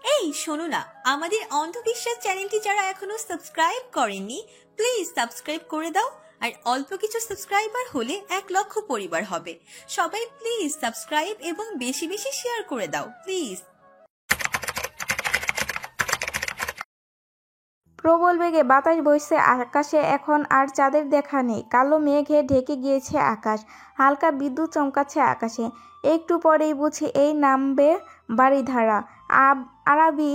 এই শোনো না, আমাদের অন্ধবিশ্বাস চ্যানেলটি যারা এখনো সাবস্ক্রাইব করেননি প্লিজ সাবস্ক্রাইব করে দাও। আর অল্প কিছু সাবস্ক্রাইবার হলে 1,00,000 পরিবার হবে। সবাই প্লিজ সাবস্ক্রাইব এবং বেশি বেশি শেয়ার করে দাও প্লিজ। প্রবল বেগে বাতাস বইছে আকাশে, এখন আর চাঁদের দেখা নেই। কালো মেঘে ঢেকে গিয়েছে আকাশ, হালকা বিদ্যুৎ চমকাচ্ছে আকাশে। একটু পরেই বুঝি এই নামবে বাড়িধারা। আরাবি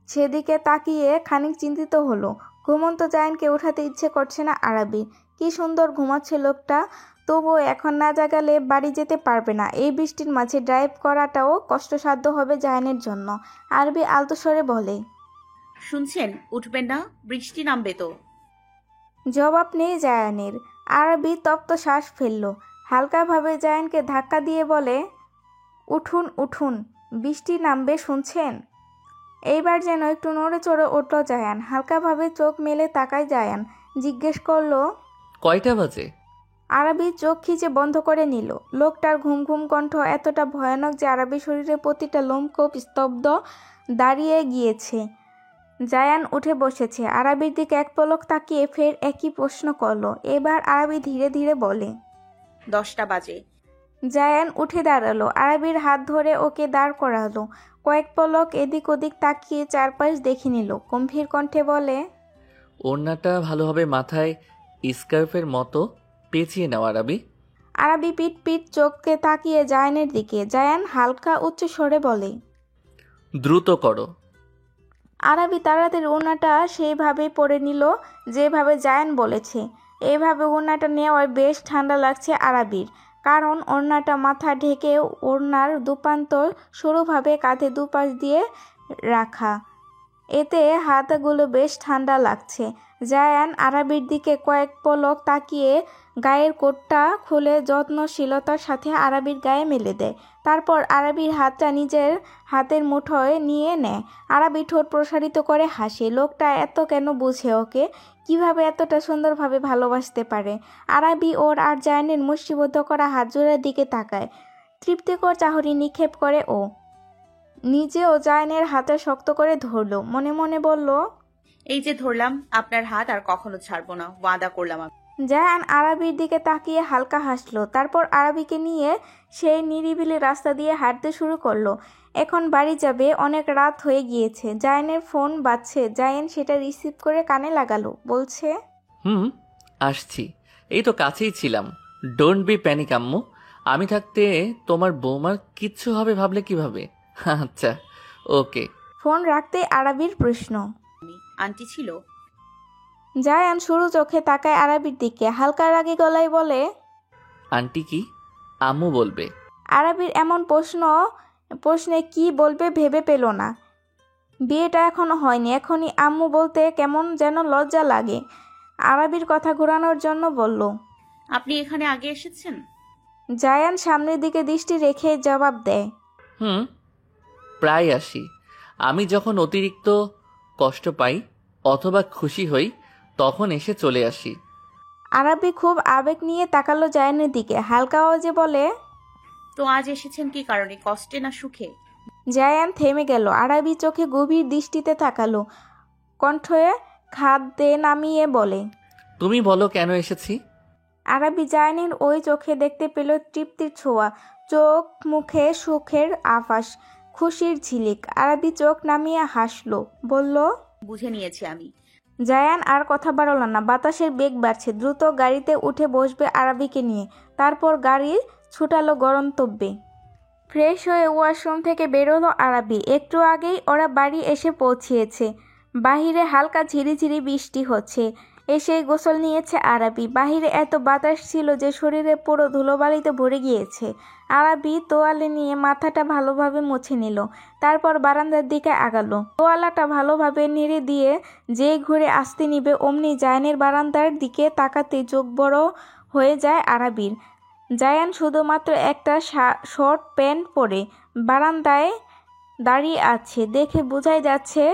সেদিকে তাকিয়ে খানিক চিন্তিত হলো। ঘুমন্ত জায়ানকে উঠাতে ইচ্ছে করছে না আরাবির। কি সুন্দর ঘুমাচ্ছে লোকটা, তবুও এখন না জাগালে বাড়ি যেতে পারবে না। এই বৃষ্টির মাঝে ড্রাইভ করাটাও কষ্টসাধ্য হবে জায়ানের জন্য। আরবি আলতো স্বরে বলে, শুনছেন, উঠবেন না, বৃষ্টি নামবে তো। জবাব নেই জায়ানের। আরবি তপ্ত শ্বাস ফেলল, হালকাভাবে জায়ানকে ধাক্কা দিয়ে বলে, উঠুন উঠুন, বৃষ্টি নামবে শুনছেন। এইবার যেন একটু নড়ে চড়ে উঠল জায়ান। হালকাভাবে চোখ মেলে তাকায় জায়ান, জিজ্ঞেস করলো, কয়টা বাজে? আরবি চোখ খিচে বন্ধ করে নিল। লোকটার ঘুম ঘুম কণ্ঠ এতটা ভয়ানক যে আরবি শরীরের প্রতিটা লোমকূপ স্তব্ধ দাঁড়িয়ে গিয়েছে। জায়ান উঠে বসেছে, আরবির দিকে এক পলক তাকিয়ে ফের একই প্রশ্ন করলো। এবার আরবি ধীরে ধীরে বলে, 10টা বাজে। জায়ান উঠে দাঁড়ালো, আরবির হাত ধরে ওকে দাঁড় করালো। কয়েক পলক এদিক ওদিক তাকিয়ে চারপাশ দেখে নিল। গম্ভীর কণ্ঠে বলে, ওড়নাটা ভালোভাবে মাথায় স্কার্ফের মতো পেঁচিয়ে নাও আরাবি। আরবি পিট পিট চোখকে তাকিয়ে জায়ানের দিকে। জায়ান হালকা উচ্চ স্বরে বলে, দ্রুত করো। আরবি তাড়াতাড়ি ওড়নাটা সেইভাবে পরে নিল যেভাবে জায়ান বলেছে। এইভাবে ওড়নাটা নেওয়ায় বেশ ঠান্ডা লাগছে আরবির, কারণ ওড়নাটা মাথা ঢেকে ওড়নার দুপান্তর সরুভাবে কাঁধে দুপাশ দিয়ে রাখা। এতে হাতগুলো বেশ ঠান্ডা লাগছে। জায়ান আরবির দিকে কয়েক পলক তাকিয়ে গায়ের কোটটা খুলে যত্নশীলতার সাথে আরবির গায়ে মেলে দেয়। তারপর আরবির হাতটা নিজের হাতের মুঠোয় নিয়ে নেয়। আরবি ঠোঁট প্রসারিত করে হাসে। লোকটা এত কেন বুঝে ওকে, কিভাবে এতটা সুন্দরভাবে ভালোবাসতে পারে। আরবি ওর আর জায়ানের মুষ্টিবদ্ধ করা হাত জোড়ার দিকে তাকায়। তৃপ্তিকর চাহনি নিক্ষেপ করে ও। নিজেও জায়ানের হাতে শক্ত করে ধরল, মনে মনে বলল, এই যে ধরলাম আপনার হাত, আর কখনো ছাড়বো না, ওয়াদা করলাম আমি। জায়ান আরবির দিকে তাকিয়ে হালকা হাসলো। তারপর আরবিকে নিয়ে সেই নিরিবিলি রাস্তা দিয়ে হাঁটতে শুরু করলো। এখন বাড়ি যাবে, অনেক রাত হয়ে গিয়েছে। জায়ানের ফোন বাজছে। জায়ান সেটা রিসিভ করে কানে লাগালো। বলছে, আসছি, এই তো কাছেই ছিলাম। ডোন্ট বি প্যানিক আম্মু, আমি থাকতে তোমার বৌমার কিচ্ছু হবে ভাবলে কিভাবে? আচ্ছা ওকে। ফোন রাখতে আরবির প্রশ্ন। আন্টি ছিল? জায়ান সরু চোখে তাকায় আরবির দিকে, হালকা রাগী গলায় বলে, আন্টি কি? আম্মু বলবে। আরবির এমন প্রশ্নে কি বলবে ভেবে পেল না। বিয়েটা এখনো হয়নি, এখনই আম্মু বলতে কেমন যেন লজ্জা লাগে। আরবির কথা ঘোরানোর জন্য বলল, আপনি এখানে আগে এসেছেন? জায়ান সামনের দিকে দৃষ্টি রেখে জবাব দেয়, প্রায় আসি। আমি যখন অতিরিক্ত কষ্ট পাই অথবা খুশি হই তখন এসে চলে আসি। আরবি খুব আবেগ নিয়ে তাকালো জায়ানের দিকে, হালকা আওয়াজে বলে, তো আজ এসেছেন কি কারণে, কষ্টে না সুখে? জায়ান থেমে গেল। আরবি চোখে গভীর দৃষ্টিতে তাকালো, কণ্ঠে খাদ্যে নামিয়ে বলে, তুমি বলো কেন এসেছি? আরবি জায়ানের ওই চোখে দেখতে পেল তৃপ্তির ছোঁয়া, চোখ মুখে সুখের আভাস, খুশির ঝিলিক। আরবি চোখ নামিয়ে হাসলো, বলল, বুঝে নিয়েছি আমি। জায়ান আর কথা বাড়ল না। বাতাসের বেগ বাড়ছে, দ্রুত গাড়িতে উঠে বসবে আরবিকে নিয়ে। তারপর গাড়ি ছুটালো গন্তব্যে। ফ্রেশ হয়ে ওয়াশরুম থেকে বেরোলো আরবি। একটু আগেই ওরা বাড়ি এসে পৌঁছিয়েছে। বাহিরে হালকা ঝিরিঝিরি বৃষ্টি হচ্ছে। এসেই গোসল নিয়েছে আরবি। বাহিরে এত বাতাস ছিল যে শরীরে পুরো ধুলোবালিতে ভরে গিয়েছে। আরবি তোয়ালে নিয়ে মাথাটা ভালোভাবে মুছে নিল। তারপর বারান্দার দিকে আগালো। তোয়ালাটা ভালোভাবে নেড়ে দিয়ে যেই ঘুরে আসতে নিবে অমনি জায়ানের বারান্দার দিকে তাকাতে চোখ বড় হয়ে যায় আরবির। জায়ান শুধুমাত্র একটা শর্ট প্যান্ট পরে বারান্দায় দাঁড়িয়ে আছে। দেখে বোঝাই যাচ্ছে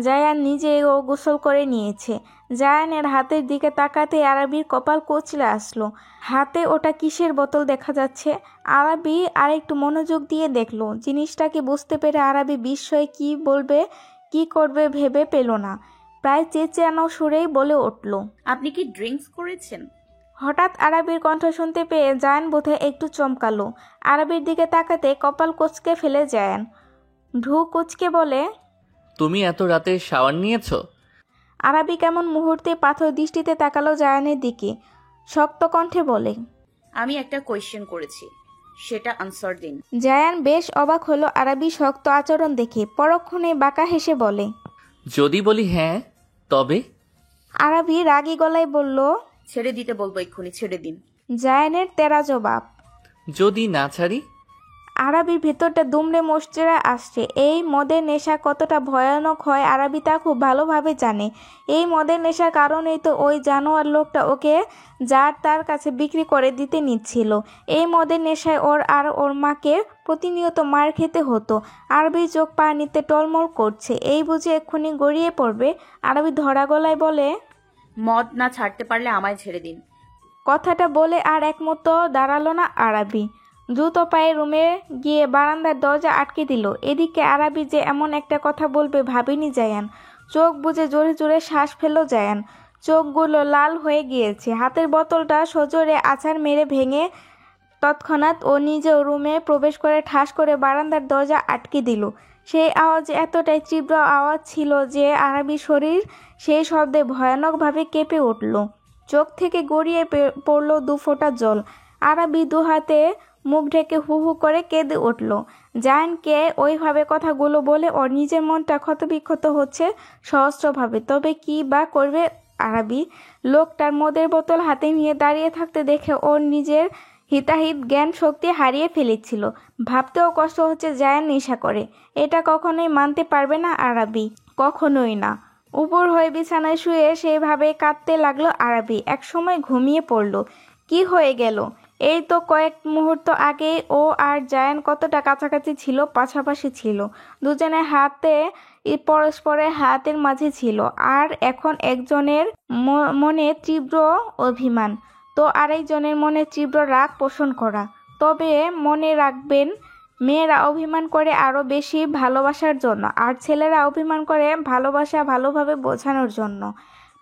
জায়ান নিজেও গোসল করে নিয়েছে। জায়ানের হাতের দিকে তাকাতে আরাবির কপাল কচলে আসলো। হাতে ওটা কিসের বোতল দেখা যাচ্ছে। আরাবি আরেকটু মনোযোগ দিয়ে দেখলো। জিনিসটাকে বুঝতে পেরে আরাবি বিস্ময়ে কি বলবে কি করবে ভেবে পেল না। প্রায় চেঁচানো সুরেই বলে উঠল, আপনি কি ড্রিঙ্কস করেছেন? হঠাৎ আরাবির কণ্ঠ শুনতে পেয়ে জায়ান বোধহয় একটু চমকালো। আরাবির দিকে তাকাতে কপাল কুঁচকে ফেলে জায়ান ভ্রু কুঁচকে বলে, তুমি এত রাতে শাওয়ার নিয়েছো? আরাবি কেমন মুহূর্তে পাথর দৃষ্টিতে তাকালো জায়ানের দিকে। শক্ত কণ্ঠে বলে, আমি একটা কোয়েশ্চেন করেছি, সেটা আনসার দিন। জায়ান বেশ অবাক হলো আরাবি শক্ত আচরণ দেখে। পরক্ষণে বাঁকা হেসে বলে, যদি বলি হ্যাঁ তবে? আরাবি রাগী গলায় বলল, ছেড়ে দিতে বলবো, এক্ষুনি ছেড়ে দিন। জায়ানের তেরা জবাব। যদি না ছাড়ি? আরাবির ভেতরটা দুমড়ে মুচড়ে আসছে। এই মদের নেশা কতটা ভয়ানক হয় আরাবি তা খুব ভালোভাবে জানে। এই মদের নেশার কারণেই তো ওই জানোয়ার লোকটা ওকে যার তার কাছে বিক্রি করে দিতে নিচ্ছিল। এই মদের নেশায় ওর আর ওর মাকে প্রতিনিয়ত মার খেতে হতো। আরবির চোখ পানিতে টলমল করছে। এই বুঝে এক্ষুনি গড়িয়ে পড়বে। আরবি ধরা গলায় বলে, মদ না ছাড়তে পারলে আমায় ছেড়ে দিন। কথাটা বলে আর এক মুহূর্ত দাঁড়ালো না আরাবি। দ্রুত পায়ে রুমে গিয়ে বারান্দার দরজা আটকে দিল। এদিকে আরাবি যে এমন একটা কথা বলবে ভাবেনি জায়ান। চোখ বুজে জোরে জোরে শ্বাস ফেলল জায়ান। চোখগুলো লাল হয়ে গিয়েছে। হাতের বোতলটা সজোরে আছাড় মেরে ভেঙে তৎক্ষণাৎ ও নিজেও রুমে প্রবেশ করে ঠাস করে বারান্দার দরজা আটকে দিল। সেই আওয়াজ এতটাই তীব্র আওয়াজ ছিল যে আরাবির শরীর সেই শব্দে ভয়ানকভাবে কেঁপে উঠল। চোখ থেকে গড়িয়ে পড়ল দুফোঁটা জল। আরাবি দু হাতে মুখ ঢেকে হু হু করে কেঁদে উঠল। জায়ানকে ওইভাবে কথাগুলো বলে ওর নিজের মনটা ক্ষতবিক্ষত হচ্ছে সহস্রভাবে। তবে কি বা করবে আরাবি? লোকটার মদের বোতল হাতে নিয়ে দাঁড়িয়ে থাকতে দেখে ওর নিজের হিতাহিত জ্ঞান শক্তি হারিয়ে ফেলেছিল। ভাবতেও কষ্ট হচ্ছে জায়ান নেশা করে। এটা কখনোই মানতে পারবে না আরাবি, কখনোই না। উপর হয়ে বিছানায় শুয়ে সেইভাবে কাঁদতে লাগলো আরাবি। একসময় ঘুমিয়ে পড়ল। কি হয়ে গেল? এই তো কয়েক মুহূর্ত আগে ও আর জায়ান কতটা কাছাকাছি ছিল, পাশাপাশি ছিল, দুজনের হাতে পরস্পরের হাতের মাঝে ছিল। আর এখন একজনের মনে তীব্র অভিমান তো আরেকজনের মনে তীব্র রাগ পোষণ করা। তবে মনে রাখবেন, মেয়েরা অভিমান করে আরও বেশি ভালোবাসার জন্য, আর ছেলেরা অভিমান করে ভালোবাসা ভালোভাবে বোঝানোর জন্য।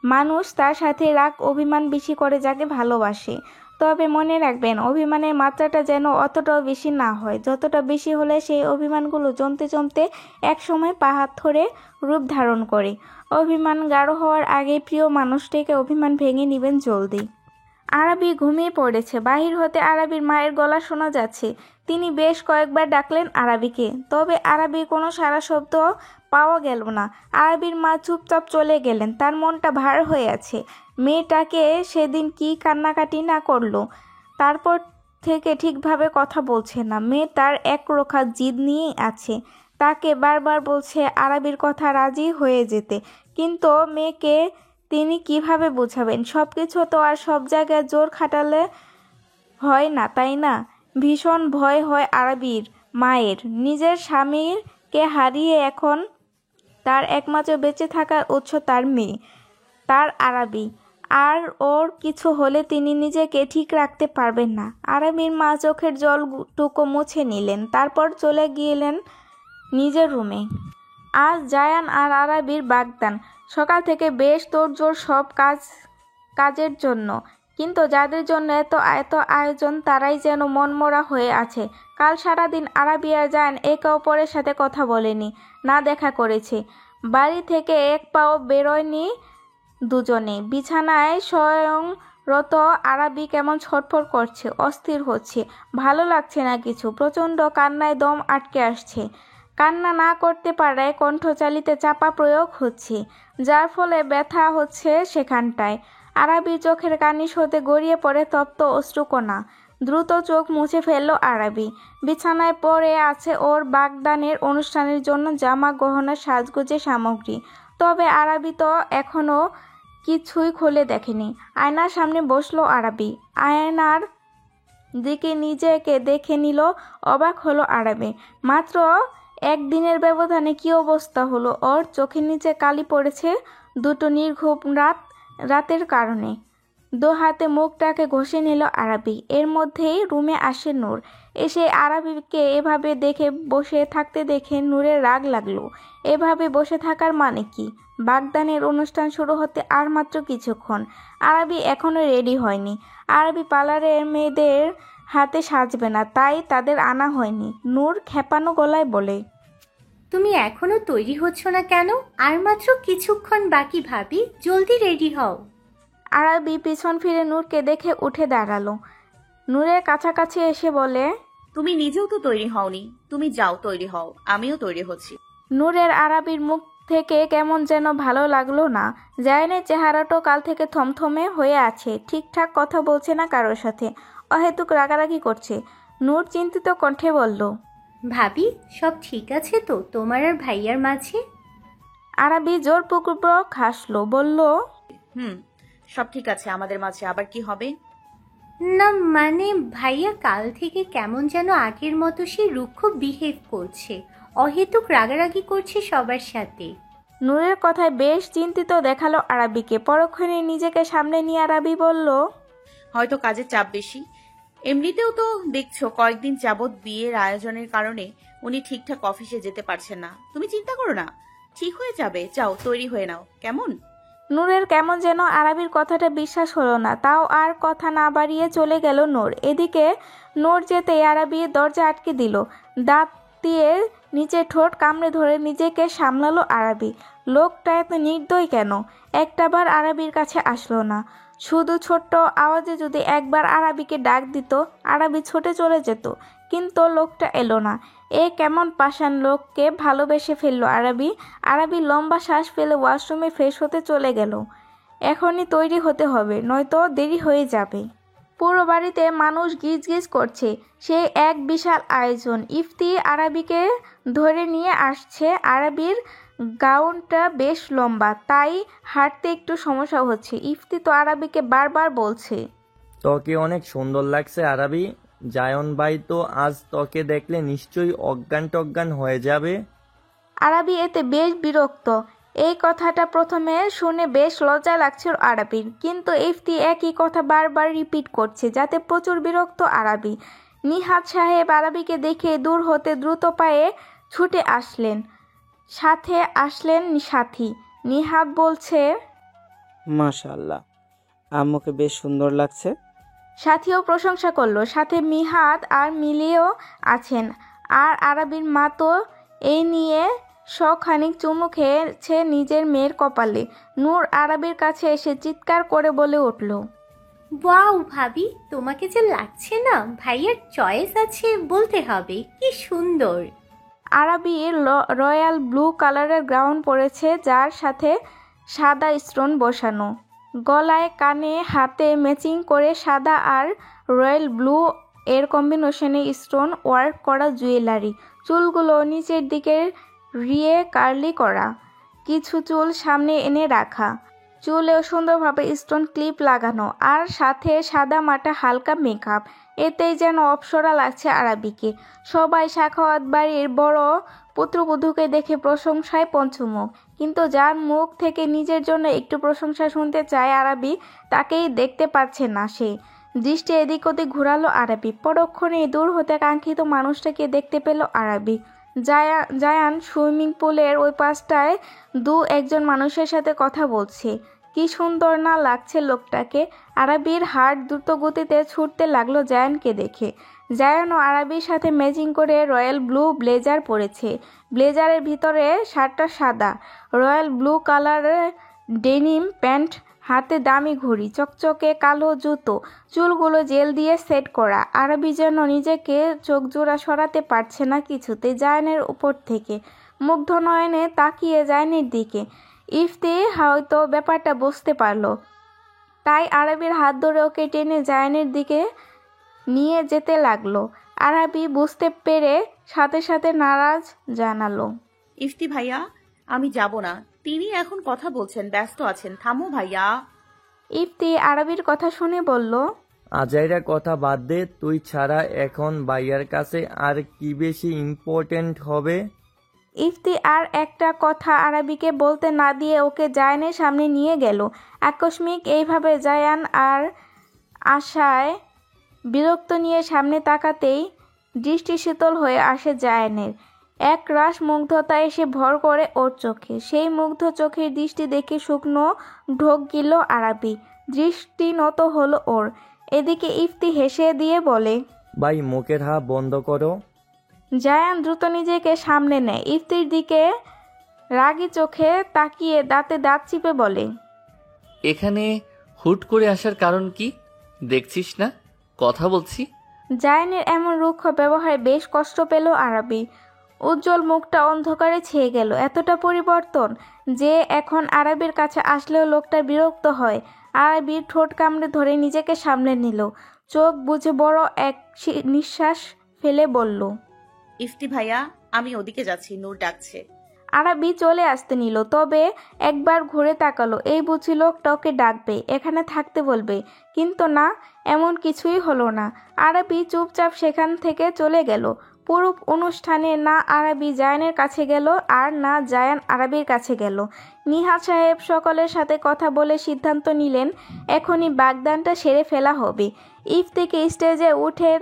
মানুষ তার সাথে রাগ অভিমান বেশি করে যাকে ভালোবাসে। তবে মনে রাখবেন, অভিমানের মাত্রাটা যেন অতটাও বেশি না হয়। যতটা বেশি হলে সেই অভিমানগুলো জমতে জমতে একসময় পাথরে রূপ ধারণ করে। অভিমান গাঢ় হওয়ার আগে প্রিয় মানুষটিকে অভিমান ভেঙে নেবেন জলদি। আরাবি ঘুমিয়ে পড়েছে। বাহির হতে আরাবির মায়ের গলা শোনা যাচ্ছে। তিনি বেশ কয়েকবার ডাকলেন আরাবিকে, তবে আরাবির কোনো সাড়া শব্দ পাওয়া গেল না। আরাবির মা চুপচাপ চলে গেলেন। তার মনটা ভার হয়ে আছে। মেয়েটাকে সেদিন কি কান্নাকাটি না করলো। তারপর থেকে ঠিকভাবে কথা বলছে না। মেয়ে তার একরোখা জিদ নিয়েই আছে। তাকে বারবার বলছে আরাবির কথা রাজি হয়ে যেতে, কিন্তু মেয়েকে তিনি কিভাবে বোঝাবেন? সব কিছু তো আর সব জায়গায় জোর খাটালে হয় না, তাই না? ভীষণ ভয় হয় আরাবির মায়ের। নিজের স্বামীকে হারিয়ে এখন তার একমাত্র বেঁচে থাকার উৎস তার মেয়ে, তার আরাবি। আর ওর কিছু হলে তিনি নিজেকে ঠিক রাখতে পারবেন না। আরাবির মা চোখের জলটুকু মুছে নিলেন, তারপর চলে গেলেন নিজের রুমে। আজ জায়ান আর আরাবির বাগদান। সকাল থেকে বেশ তোড়জোড় সব কাজের জন্য, কিন্তু যাদের জন্য এত আয়োজন তারাই যেন মনমরা হয়ে আছে। কাল সারাদিন আরাবি আর জায়ান একে অপরের সাথে কথা বলেনি, না দেখা করেছে। বাড়ি থেকে এক পাও বেরোয়নি দুজনে। বিছানায় স্বয়ংরত আরাবি কেমন ছটফট করছে, অস্থির হচ্ছে, ভালো লাগছে না কিছু। প্রচণ্ড কান্নায় দম আটকে আসছে। কান্না না করতে পারায় কণ্ঠচালিতে চাপা প্রয়োগ হচ্ছে, যার ফলে ব্যথা হচ্ছে সেখানটায়। আরাবি চোখের কানিশ হতে গড়িয়ে পড়ে তপ্ত অশ্রুকণা। দ্রুত চোখ মুছে ফেলল আরাবি। বিছানায় পড়ে আছে ওর বাগদানের অনুষ্ঠানের জন্য জামা, গহনা, সাজগোজের সামগ্রী। তবে আরাবি তো এখনও কিছুই খুলে দেখেনি। আয়নার সামনে বসলো আরাবি। আয়নার দিকে নিজেকে দেখে নিল। অবাক হলো আরাবি। মাত্র একদিনের ব্যবধানে কি অবস্থা হলো ওর। চোখের নিচে কালি পড়েছে। দুটো নির্ঘুম রাত রাতের কারণে। দু হাতে মুখটাকে ঘষে নিল আরাবি। এর মধ্যেই রুমে আসে নূর। এসে আরাবিকে এভাবে দেখে বসে থাকতে দেখে নূরের রাগ লাগলো। এভাবে বসে থাকার মানে কি? বাগদানের অনুষ্ঠান শুরু হতে আর মাত্র কিছুক্ষণ। আরাবি এখনো রেডি হয়নি। আরাবি পার্লারের মেয়েদের হাতে সাজবে না, তাই তাদের আনা হয়নি। নূর খেপানো গলায় বলে, তুমি এখনো তৈরি হচ্ছ না কেন? আর মাত্র কিছুক্ষণ বাকি ভাবি, জলদি রেডি হও। আরাবি পিছন ফিরে নূরকে দেখে উঠে দাঁড়ালো। নূরের কাছাকাছি এসে বলে, তুমি নিজেও তো তৈরি হওনি। তুমি যাও, তৈরি হও, আমিও তৈরি হচ্ছি। নূরের আরাবির মুখ থেকে কেমন যেন ভালো লাগলো না। জায়ানের চেহারাটাও কাল থেকে থমথমে হয়ে আছে, ঠিকঠাক কথা বলছে না কারোর সাথে, অহেতুক রাগারাগি করছে। নূর চিন্তিত কণ্ঠে বলল, ভাবি, সব ঠিক আছে তো তোমার আর ভাইয়ার মাঝে? আরাবি জোরপূর্বক হাসলো, বলল, সব ঠিক আছে আমাদের মাঝে। আবার কি হবে? না মানে ভাইয়া কাল থেকে কেমন যেন আগের মতো সে রুক্ষ বিহেভ করছে, অহেতুক রাগারাগি করছে সবার সাথে। নূরের কথায় বেশ চিন্তিত দেখালো আরাবিকে। পরক্ষণে নিজেকে সামনে নিয়ে আরাবি বলল, হয়তো কাজের চাপ বেশি। এমনিতেও তো দেখছো কয়েকদিন যাবৎ বিয়ের আয়োজনের কারণে উনি ঠিকঠাক অফিসে যেতে পারছেন না। তুমি চিন্তা করো না, ঠিক হয়ে যাবে। যাও, তৈরি হয়ে নাও, কেমন? নূরের কেমন যেন আরাবির কথাটা বিশ্বাস হলো না, তাও আর কথা না বাড়িয়ে চলে গেল নূর। এদিকে নূর যেতে আরাবি দরজা আটকে দিল। দাঁত দিয়ে নিচে ঠোঁট কামড়ে ধরে নিজেকে সামলালো আরাবি। লোকটা এত নির্দয় কেন? একটাবার আরাবির কাছে আসলো না। শুধু ছোট্ট আওয়াজে যদি একবার আরাবিকে ডাক দিত, আরাবি ছুটে চলে যেত, কিন্তু লোকটা এলো না। এ কেমন পাষাণ লোককে ভালোবেসে ফেললো আরাবি। আরাবি লম্বা শ্বাস ফেলে ওয়াশরুমে ফ্রেশ হতে চলে গেল। এখনই তৈরি হতে হবে, নয়তো দেরি হয়ে যাবে। পুরো বাড়িতে মানুষ গিজ গিজ করছে। সে এক বিশাল আয়োজন। ইফতি আরাবিকে ধরে নিয়ে আসছে। আরাবির গাউনটা বেশ লম্বা, তাই হাঁটতে একটু সমস্যা হচ্ছে। ইফতি তো আরাবিকে বারবার বলছে, তোকে অনেক সুন্দর লাগছে আরাবি। জায়ন ভাই তো আজ তোকে দেখলে নিশ্চয়ই অজ্ঞান টজ্ঞান হয়ে যাবে। আরাবি এতে বেশ বিরক্ত। এই কথাটা প্রথমে শুনে বেশ লজ্জা লাগছিল আরাবির, কিন্তু ইফতি একই কথা বারবার রিপিট করছে, যাতে প্রচুর বিরক্ত আরাবি। নিহাত সাহেব আরাবিকে দেখে দূর হতে দ্রুত পায়ে ছুটে আসলেন। সাথে আসলেন সাথী। নিহাত বলছে, মাশাআল্লাহ, আম্মুকে বেশ সুন্দর লাগছে। সাথীও প্রশংসা করলো। সাথে মিহাদ আর মিলিও আছেন। আর আরাবির মা তো এই নিয়ে শখানিক চুমু খেয়েছে নিজের মেয়ের কপালে। নূর আরাবির কাছে এসে চিৎকার করে বলে উঠল, ওয়াও ভাবি, তোমাকে যে লাগছে না, ভাইয়ার চয়েস আছে বলতে হবে, কি সুন্দর। আরাবি রয়্যাল ব্লু কালারের গাউন পরেছে, যার সাথে সাদা স্টোন বসানো। গলায় কানে হাতে ম্যাচিং করে সাদা আর রয়্যাল ব্লু এর কম্বিনেশনে স্টোন ওয়ার্ক করা জুয়েলারি। চুলগুলো নিচের দিকে রিয়ে কার্লি করা, কিছু চুল সামনে এনে রাখা। চুলেও সুন্দরভাবে স্টোন ক্লিপ লাগানো, আর সাথে সাদা মাটা হালকা মেকআপ। এতেই যেন অপ্সরা লাগছে আরাবিকে। সবাই সাখাওয়াত বাড়ির বড় পুত্রবধূকে দেখে প্রশংসায় পঞ্চমুখ, কিন্তু যার মুখ থেকে নিজের জন্য একটু প্রশংসা শুনতে চায় আরাবি, তাকেই দেখতে পাচ্ছে না সে। দৃষ্টি এদিক ওদিক ঘুরালো আরাবি। পরক্ষণে দূর হতে কাঙ্ক্ষিত মানুষটাকে দেখতে পেল আরাবি। জায়ান সুইমিং পুলের ওই পাশটায় একজন মানুষের সাথে কথা বলছে। কি সুন্দর না লাগছে লোকটাকে। আরাবির হার্ট দ্রুত গতিতে ছুটতে লাগলো জায়ানকে দেখে। জায়ানও আরাবির সাথে ম্যাচিং করে রয়্যাল ব্লু ব্লেজার পরেছে। ব্লেজারের ভিতরে শার্টটা সাদা, রয়্যাল ব্লু কালারের ডেনিম প্যান্ট, হাতে দামি ঘড়ি, চকচকে কালো জুতো, চুলগুলো জেল দিয়ে সেট করা। আরাবি যেন নিজেকে চোখজোড়া সরাতে পারছে না কিছুতে জায়ানের উপর থেকে। মুগ্ধ নয়নে তাকিয়ে জায়ানের দিকে। ইফতি হয়তো ব্যাপারটা বুঝতে পারলো, তাই আরাবির হাত ধরে ওকে টেনে জায়ানের দিকে নিয়ে যেতে লাগলো। আরাবি বুঝতে পেরে সাথে সাথে নারাজ জানালো, ইফতি ভাইয়া, আমি যাব না। তিনি এখন কথা বলছেন, ব্যস্ত আছেন। থামো ভাইয়া। ইফতি আরাবির কথা শুনে বলল, আজাইরা কথা বাদ দে, তুই ছাড়া এখন ভাইয়ার কাছে আর কি বেশি ইম্পর্টেন্ট হবে? ইফতি আর একটা কথা আরাবিকে বলতে না দিয়ে ওকে জায়ানের সামনে নিয়ে গেল। আকস্মিক এইভাবে জায়ান আর আশায় বিরক্ত নিয়ে সামনে তাকাতেই দৃষ্টি শীতল হয়ে আসে জায়ানের। এক রাশ মুগ্ধতা এসে ভর করে ওর চোখে। সেই মুগ্ধ চোখের দৃষ্টি দেখে শুকনো ঢোক গিলল আরাবি। দৃষ্টি নত হলো ওর। এদিকে ইফতি হেসে দিয়ে বলে, ভাই মুখের হা বন্ধ করো। জায়ান দ্রুত নিজেকে সামনে নেয়। ইফতির দিকে রাগী চোখে তাকিয়ে দাঁতে দাঁত চিপে বলে, এখানে হুট করে আসার কারণ কি? দেখছিস না কথা বলছি। জায়ানের এমন রুক্ষ ব্যবহারে বেশ কষ্ট পেল আরাবি। উজ্জ্বল মুখটা অন্ধকারে ছেয়ে গেল। এতটা পরিবর্তন যে এখন আরাবির কাছে আসলেও লোকটা বিরক্ত হয়। আরাবির ঠোঁট কামড়ে ধরে নিজেকে সামলে নিল। চোখ বুজে বড় এক নিঃশ্বাস ফেলে বলল, ইফতি ভাইয়া, আমি ওদিকে যাচ্ছি, নূর ডাকছে। আরাবি চলে আসতে নিল, তবে একবার ঘুরে তাকালো। এই বুঝি লোকটা ওকে ডাকবে, এখানে থাকতে বলবে। কিন্তু না, এমন কিছুই হলো না। আরাবি চুপচাপ সেখান থেকে চলে গেল। পুরো অনুষ্ঠানে না আরাবি জায়ানের কাছে গেল আর না জায়ান আরাবির কাছে গেল। নিহাল সাহেব সকলের সাথে কথা বলে সিদ্ধান্ত নিলেন এখনই বাগদানটা সেরে ফেলা হবে। ইফতিকে স্টেজে উঠে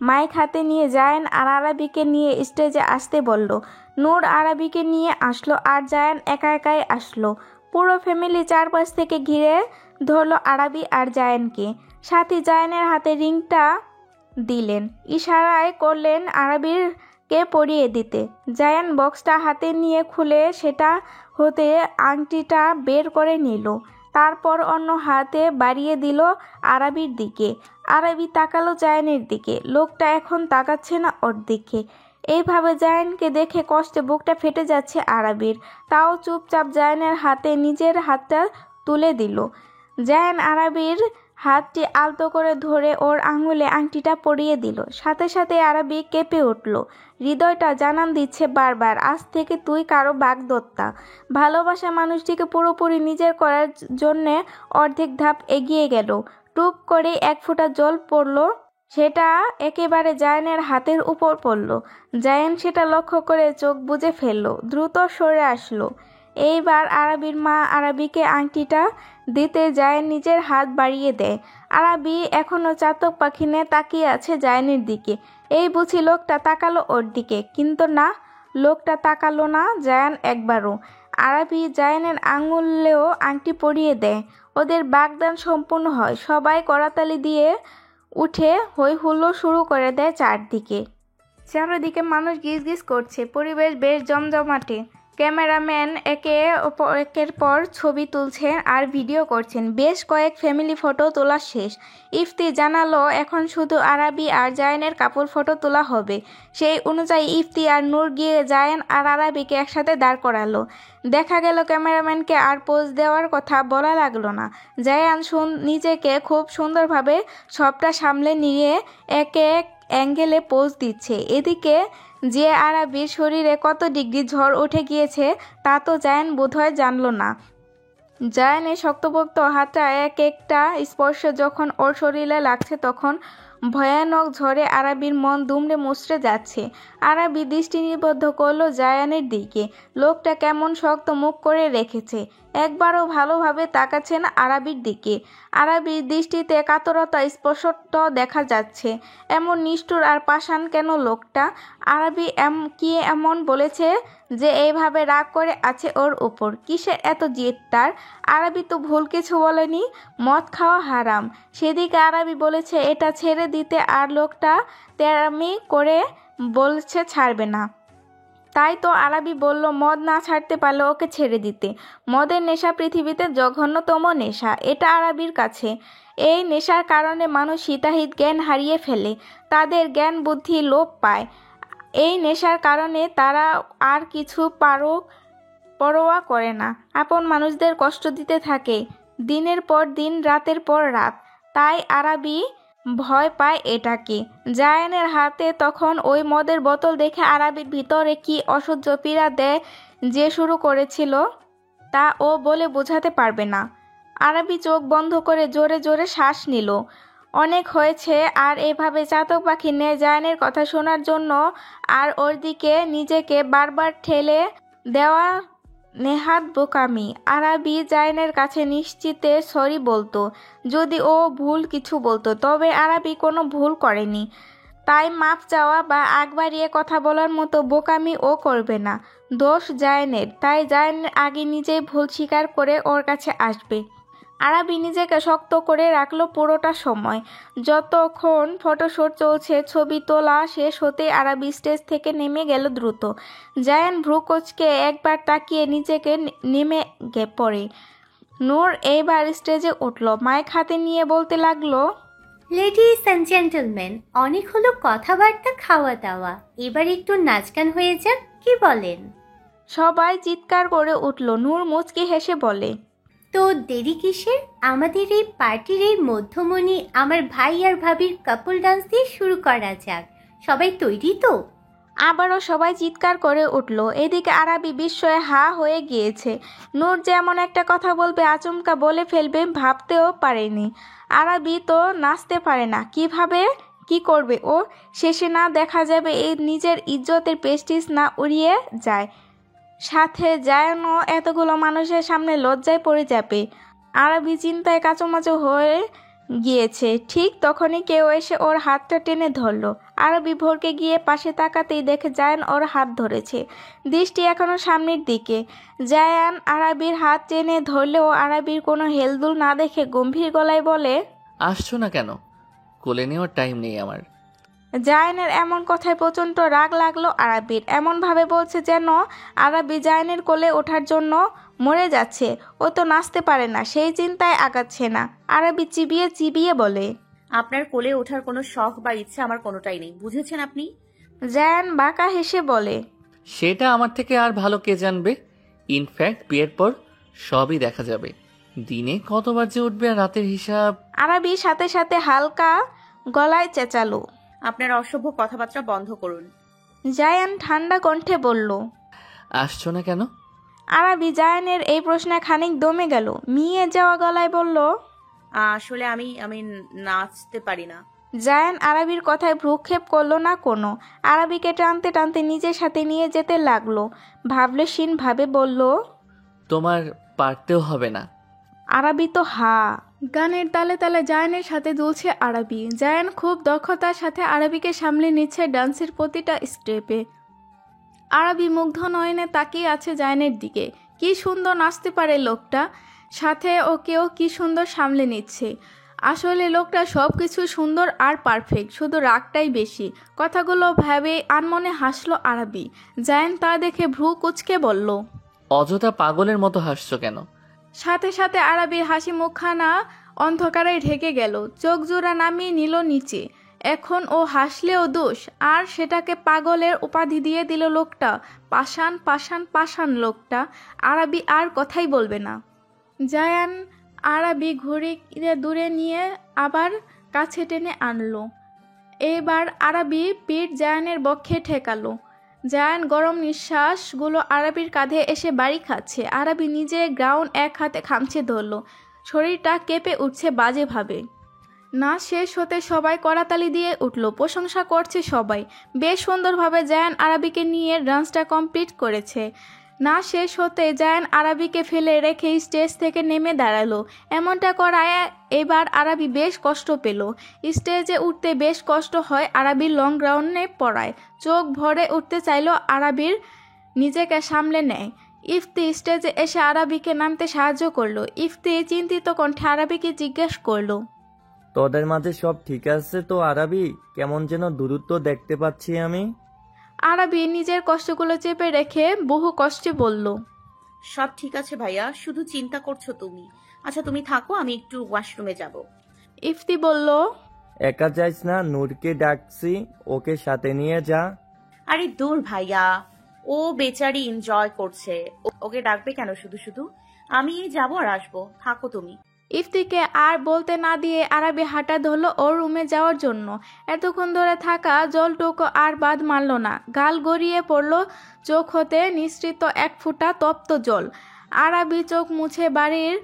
মাইক হাতে নিয়ে জায়ান আর আরাবিকে নিয়ে স্টেজে আসতে বলল। নূর আরাবিকে নিয়ে আসলো আর জায়ান একা একাই আসলো। পুরো ফ্যামিলি চারপাশ থেকে ঘিরে ধরলো আরাবি আর জায়ানকে। সাথী জায়ানের হাতে রিংটা দিলেন, ইশারায় করলেন আরাবিরকে পরিয়ে দিতে। জায়ান বক্সটা হাতে নিয়ে খুলে সেটা হতে আংটিটা বের করে নিল। তারপর অন্য হাতে বাড়িয়ে দিল আরাবির দিকে। আরাবি তাকালো জায়ানের দিকে। লোকটা এখন তাকাচ্ছে না ওর দিকে। এইভাবে জায়ানকে দেখে কষ্টে বুকটা ফেটে যাচ্ছে আরাবির। তাও চুপচাপ জায়ানের হাতে নিজের হাতটা তুলে দিল। জায়ান আরাবির হাতটি আলতো করে ধরে ওর আঙুলে আংটিটা পরিয়ে দিল। সাথে সাথে আরাবি কেঁপে উঠল। হৃদয়টা জানান দিচ্ছে বারবার, আজ থেকে তুই কারো বাগদত্তা। ভালোবাসা মানুষটিকে পুরোপুরি নিজের করার জন্যে অর্ধেক ধাপ এগিয়ে গেল। টুপ করে এক ফোঁটা জল পড়ল, সেটা একেবারে জায়ানের হাতের উপর পড়ল। জায়ান সেটা লক্ষ্য করে চোখ বুজে ফেলল, দ্রুত সরে আসলো। এইবার আরাবির মা আরাবিকে আংটিটা দিতে জায়ান নিজের হাত বাড়িয়ে দেয়। আরাবি এখনো চাতক পাখি নিয়ে তাকিয়ে আছে জায়ানের দিকে। এই বুঝি লোকটা তাকালো ওর দিকে, কিন্তু না, লোকটা তাকালো না জায়ান একবারও। আরাবি জায়ানের আঙুলেও আংটি পরিয়ে দেয়। ওদের বাগদান সম্পূর্ণ হয়। সবাই করতালি দিয়ে উঠে হই হুল্লোড় শুরু করে দেয় চারদিকে। চারিদিকে মানুষ গিজ গিজ করছে। পরিবেশ বেশ জমজমাটে। ক্যামেরাম্যান একের পর ছবি তুলছেন আর ভিডিও করছেন। বেশ কয়েক ফ্যামিলি ফটো তোলা শেষ। ইফতি জানালো এখন শুধু আরাবি আর জায়ানের কাপল ফটো তোলা হবে। সেই অনুযায়ী ইফতি আর নূর গিয়ে জায়ান আর আরাবিকে একসাথে দাঁড় করালো। দেখা গেল ক্যামেরাম্যানকে আর পোজ দেওয়ার কথা বলা লাগলো না। জায়ান নিজেকে খুব সুন্দরভাবে সবটা সামলে নিয়ে এক এক অ্যাঙ্গেলে পোজ দিচ্ছে। এদিকে যে আরাবির শরীরে কত ডিগ্রি ঝড় উঠে গিয়েছে তা তো জায়ান বোধহয় জানল না। জায়ানের শক্তপোক্ত হাতটা এক একটা স্পর্শ যখন ওর শরীরে লাগছে তখন ভয়ানক ঝড়ে আরাবির মন দুমড়ে মুচড়ে যাচ্ছে। আরাবি দৃষ্টি নিবদ্ধ করলো জায়ানের দিকে। লোকটা কেমন শক্ত মুখ করে রেখেছে, একবারও ভালোভাবে তাকাচ্ছে না আরাবির দিকে। আরাবির দৃষ্টিতে কাতরতা স্পষ্ট দেখা যাচ্ছে। এমন নিষ্ঠুর আর পাষাণ কেন লোকটা? আরাবি কি এমন বলেছে যে এইভাবে রাগ করে আছে ওর উপর? কিসের এত জেদ তার? আরাবি তো ভুল কিছু বলেনি, মদ খাওয়া হারাম। সেদিকে আরাবি বলেছে এটা ছেড়ে দিতে, আর লোকটা তেরামি করে বলছে ছাড়বে না। তাই তো আরাবি বলল মদ না ছাড়তে পারলে ওকে ছেড়ে দিতে। মদের নেশা পৃথিবীতে জঘন্যতম নেশা, এটা আরাবির কাছে। এই নেশার কারণে মানুষ হিতাহিত জ্ঞান হারিয়ে ফেলে, তাদের জ্ঞান বুদ্ধি লোপ পায়। এই নেশার কারণে তারা আর কিছু পরোয়া করে না, আপন মানুষদের কষ্ট দিতে থাকে দিনের পর দিন, রাতের পর রাত। তাই আরাবি ভয় পায় এটাকে। জায়ানের হাতে তখন ওই মদের বোতল দেখে আরাবির ভিতরে কি অসহ্য পীড়া দেয় যে শুরু করেছিল তা ও বলে বোঝাতে পারবে না। আরাবি চোখ বন্ধ করে জোরে জোরে শ্বাস নিল। অনেক হয়েছে আর এভাবে চাতক পাখি নিয়ে জায়ানের কথা শোনার জন্য আর ওর দিকে নিজেকে বারবার ঠেলে দেওয়া নেহাত বোকামি। আরাবি জায়ানের কাছে নিশ্চিতে সরি বলতো যদি ও ভুল কিছু বলতো, তবে আরাবি কোনো ভুল করেনি, তাই মাপ চাওয়া বা আগ বাড়িয়ে কথা বলার মতো বোকামি ও করবে না। দোষ জায়ানের, তাই জায়ানের আগে নিজেই ভুল স্বীকার করে ওর কাছে আসবে। আরাবি নিজেকে শক্ত করে রাখলো পুরোটা সময়। যতক্ষণ ফটোশ্যুট চলছে, ছবি তোলা শেষ হতেই আরাবি স্টেজ থেকে নেমে গেল দ্রুত। জায়ান ভ্রুকোচকে একবার তাকিয়ে নিজেকে নেমে পড়ে। নূর এইবার স্টেজে উঠল, মাইক হাতে নিয়ে বলতে লাগলো, লেডিস অ্যান্ড জেন্টলম্যান, অনেক হলো কথাবার্তা খাওয়া দাওয়া, এবার একটু নাচ গান হয়ে যাক, কি বলেন? সবাই চিৎকার করে উঠল। নূর মুচকি হেসে বলে, তো দেরি কিসের? আমাদের এই পার্টির এই মধ্যমণি আমার ভাই আর ভাবির কাপল ডান্স দিয়ে শুরু করা যাক। সবাই তৈরি তো? আবারও সবাই চিৎকার করে উঠল। এদিকে আরাবি বিস্ময়ে হা হয়ে গিয়েছে। নূর যেমন একটা কথা বলবে, আচমকা বলে ফেলবে, ভাবতেও পারেনি। আরাবি তো নাচতে পারে না, কিভাবে কি করবে ও? শেষে না দেখা যাবে এই নিজের ইজ্জতের প্রেস্টিজ না উড়িয়ে যায়, সাথে জায়ানও এতগুলো মানুষের সামনে লজ্জায় পড়ে যাবে। আরাবি চিন্তায় কাঁচোমাচো হয়ে গিয়েছে। ঠিক তখনই কেউ এসে ওর হাতটা টেনে ধরলো। আরবি ভরকে গিয়ে পাশে তাকাতেই দেখে জায়ান ওর হাত ধরেছে, দৃষ্টি এখনো সামনের দিকে। জায়ান আরবির হাত টেনে ধরলেও আরবির কোনো হেলদুল না দেখে গম্ভীর গলায় বলে, আসছো না কেন? কোলে নেওয়ার টাইম নেই আমার। জায়ানের এমন কথায় প্রচণ্ড রাগ লাগলো আরবির। এমনভাবে বলছে যেন আরবি জায়ানের কোলে ওঠার জন্য মরে যাচ্ছে। ও তো নাচতে পারে না, সেই চিন্তায় আগাচ্ছে না। আরবি চিবিয়ে চিবিয়ে বলে, আপনার কোলে ওঠার কোনো শখ বা ইচ্ছা আমার কোনোটাই নেই, বুঝেছেন আপনি? জায়ান বাঁকা হেসে বলে, সেটা আমার থেকে আর ভালো কে জানবে। ইনফ্যাক্ট বিয়ের পর সবই দেখা যাবে। দিনে কতবার যে উঠবে আর রাতের হিসাব। আরবি সাথে সাথে হালকা গলায় চেঁচালো, আপনার অসভ্য কথাবার্তা বন্ধ করুন। জায়ান ঠান্ডা কণ্ঠে বলল। আসছো না কেন? আরবি জায়ানের এই প্রশ্নে খানিক দমে গেল, মিয়ে যাওয়া গলায় বলল, আসলে আমি নাচতে পারি না। জায়ান আরবির কথায় ভ্রুক্ষেপ করলো না কোনো। আরবিকে টানতে টানতে নিজের সাথে নিয়ে যেতে লাগলো। ভাবলেশীন ভাবে বলল, তোমার পারতেও হবে না। আরবি তো হা। গানের তালে তালে জায়ানের সাথে দুলছে আরবি। জায়ান খুব দক্ষতার সাথে আরবিকে সামলে নিচ্ছে ডান্সের প্রতিটা স্টেপে। আরবি মুগ্ধ নয়নে তাকিয়ে আছে জায়ানের দিকে। কি সুন্দর নাচতে পারে লোকটা, সাথে ওকেও কি সুন্দর সামলে নিচ্ছে। আসলে লোকটা সব কিছু সুন্দর আর পারফেক্ট, শুধু রাগটাই বেশি। কথাগুলো ভেবে আনমনে হাসলো আরবি। জায়ান তা দেখে ভ্রু কুঁচকে বলল, অযথা পাগলের মতো হাসছো কেন? সাথে সাথে আরবির হাসি মুখখানা অন্ধকারে ঢেকে গেল, চোখ জোড়া নামিয়ে নিল নিচে। এখন ও হাসলেও দোষ, আর সেটাকে পাগলের উপাধি দিয়ে দিল লোকটা। পাষাণ পাষাণ পাষাণ লোকটা। আরবি আর কথাই বলবে না। জায়ান আরবি ঘুরে দূরে নিয়ে আবার কাছে টেনে আনলো। এবার আরবি পিঠ জায়ানের বক্ষে ঠেকালো। জায়ান গরম নিঃশ্বাসগুলো আরবির কাঁধে এসে বাড়ি খাচ্ছে। আরবি নিজে গ্রাউন্ড এক হাতে খামচে ধরলো, শরীরটা কেঁপে উঠছে বাজেভাবে। নাচ শেষ হতে সবাই করতালি দিয়ে উঠল, প্রশংসা করছে সবাই। বেশ সুন্দরভাবে জায়ান আরবিকে নিয়ে ডান্সটা কমপ্লিট করেছে। নাচ শেষ হতে জায়ান আরবিকে ফেলে রেখে স্টেজ থেকে নেমে দাঁড়ালো। এমনটা করায় এবার আরবি বেশ কষ্ট পেল। স্টেজে উঠতে বেশ কষ্ট হয় আরবির, লং গ্রাউন্ডে পড়ায়। চোখ ভরে উঠতে চাইলো আরবির, নিজেকে সামলে নেয়। ইফতি স্টেজে এসে আরবিকে নামতে সাহায্য করলো। ইফতি চিন্তিত কণ্ঠে আরবিকে জিজ্ঞেস করলো, তোদের মাঝে সব ঠিক আছে তো আরবি? কেমন যেন দূরত্ব দেখতে পাচ্ছি আমি। আরবি নিজের কষ্টগুলো চেপে রেখে বহু কষ্টে বলল, সব ঠিক আছে ভাইয়া, শুধু চিন্তা করছো তুমি। আচ্ছা তুমি থাকো, আমি একটু ওয়াশরুমে যাব। ইফতি বলল, একা যাইস না, নূরকে ডাকছি, ওকে সাথে নিয়ে যা। আরে দূর ভাইয়া, ও বেচারি এনজয় করছে, ওকে ডাকবে কেন শুধু শুধু? আমি যাবো আর আসবো, থাকো তুমি। ইফতিকে আর বলতে না দিয়ে আরবি হাঁটা ধরলো ওর রুমে যাওয়ার জন্য। এতক্ষণ ধরে থাকা জলটুকু আর বাদ মারল না, গাল গড়িয়ে পড়ল চোখ হতে নিঃসৃত এক ফোঁটা তপ্ত জল। আরবি চোখ মুছে বাড়ির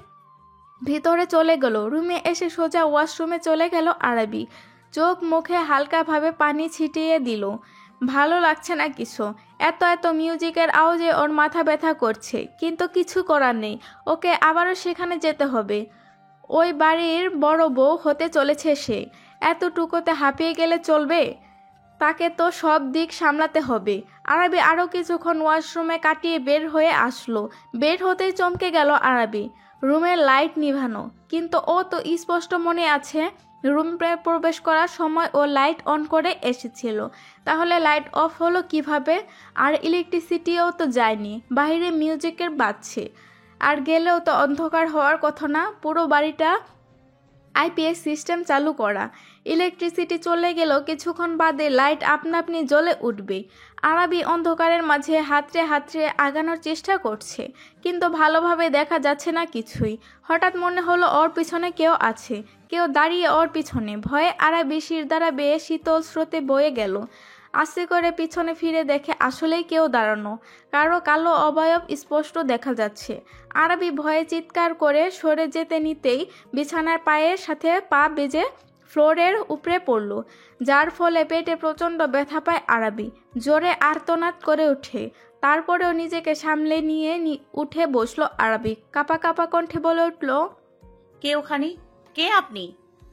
ভিতরে চলে গেল। রুমে এসে সোজা ওয়াশরুমে চলে গেল আরাবি। চোখ মুখে হালকাভাবে পানি ছিটিয়ে দিল। ভালো লাগছে না কিছু। এত এত মিউজিকের আওয়াজে ওর মাথা ব্যথা করছে, কিন্তু কিছু করার নেই। ওকে আবারও সেখানে যেতে হবে। ওই বাড়ির বড় বউ হতে চলেছে সে। এতটুকুতে হাঁপিয়ে গেলে চলবে? তাকে তো সব দিক সামলাতে হবে। আরাবি আরও কিছুক্ষণ ওয়াশরুমে কাটিয়ে বের হয়ে আসলো। বের হতেই চমকে গেল আরাবি। রুমের লাইট নিভানো, কিন্তু ও তো স্পষ্ট মনে আছে রুমে প্রবেশ করার সময় ও লাইট অন করে এসেছিল। তাহলে লাইট অফ হলো কিভাবে? আর ইলেকট্রিসিটিও তো যায়নি, বাইরে মিউজিকের বাজছে। আর গেলেও তো অন্ধকার হওয়ার কথা না? পুরো বাড়িটা আইপিএস সিস্টেম চালু করা। ইলেকট্রিসিটি চলে গেলেও কিছুক্ষণ বাদে লাইট আপনা আপনি জ্বলে উঠবে। আরাবি অন্ধকারের মাঝে হাতড়ে হাতড়ে আগানোর চেষ্টা করছে, কিন্তু ভালোভাবে দেখা যাচ্ছে না কিছুই। হঠাৎ মনে হলো ওর পিছনে কেউ আছে, কেউ দাঁড়িয়ে ওর পিছনে। ভয়ে আরাবি শিরদাঁড়া বেয়ে শীতল স্রোতে বয়ে গেল। আস্তে করে পিছনে ফিরে দেখে আসলেই কেউ দাঁড়ানো, কারো কালো অবয়ব স্পষ্ট দেখা যাচ্ছে। আরাবি ভয়ে চিৎকার করে সরে যেতে নিতেই বিছানার পায়ের সাথে পা বেজে ফ্লোরের উপরে পড়ল, যার ফলে পেটে প্রচণ্ড ব্যথা পায় আরাবি। জোরে আর্তনাদ করে ওঠে। তারপরেও নিজেকে সামলে নিয়ে উঠে বসলো আরাবি। কাঁপা কাঁপা কণ্ঠে বলে উঠল, কে ওখানে? কে আপনি?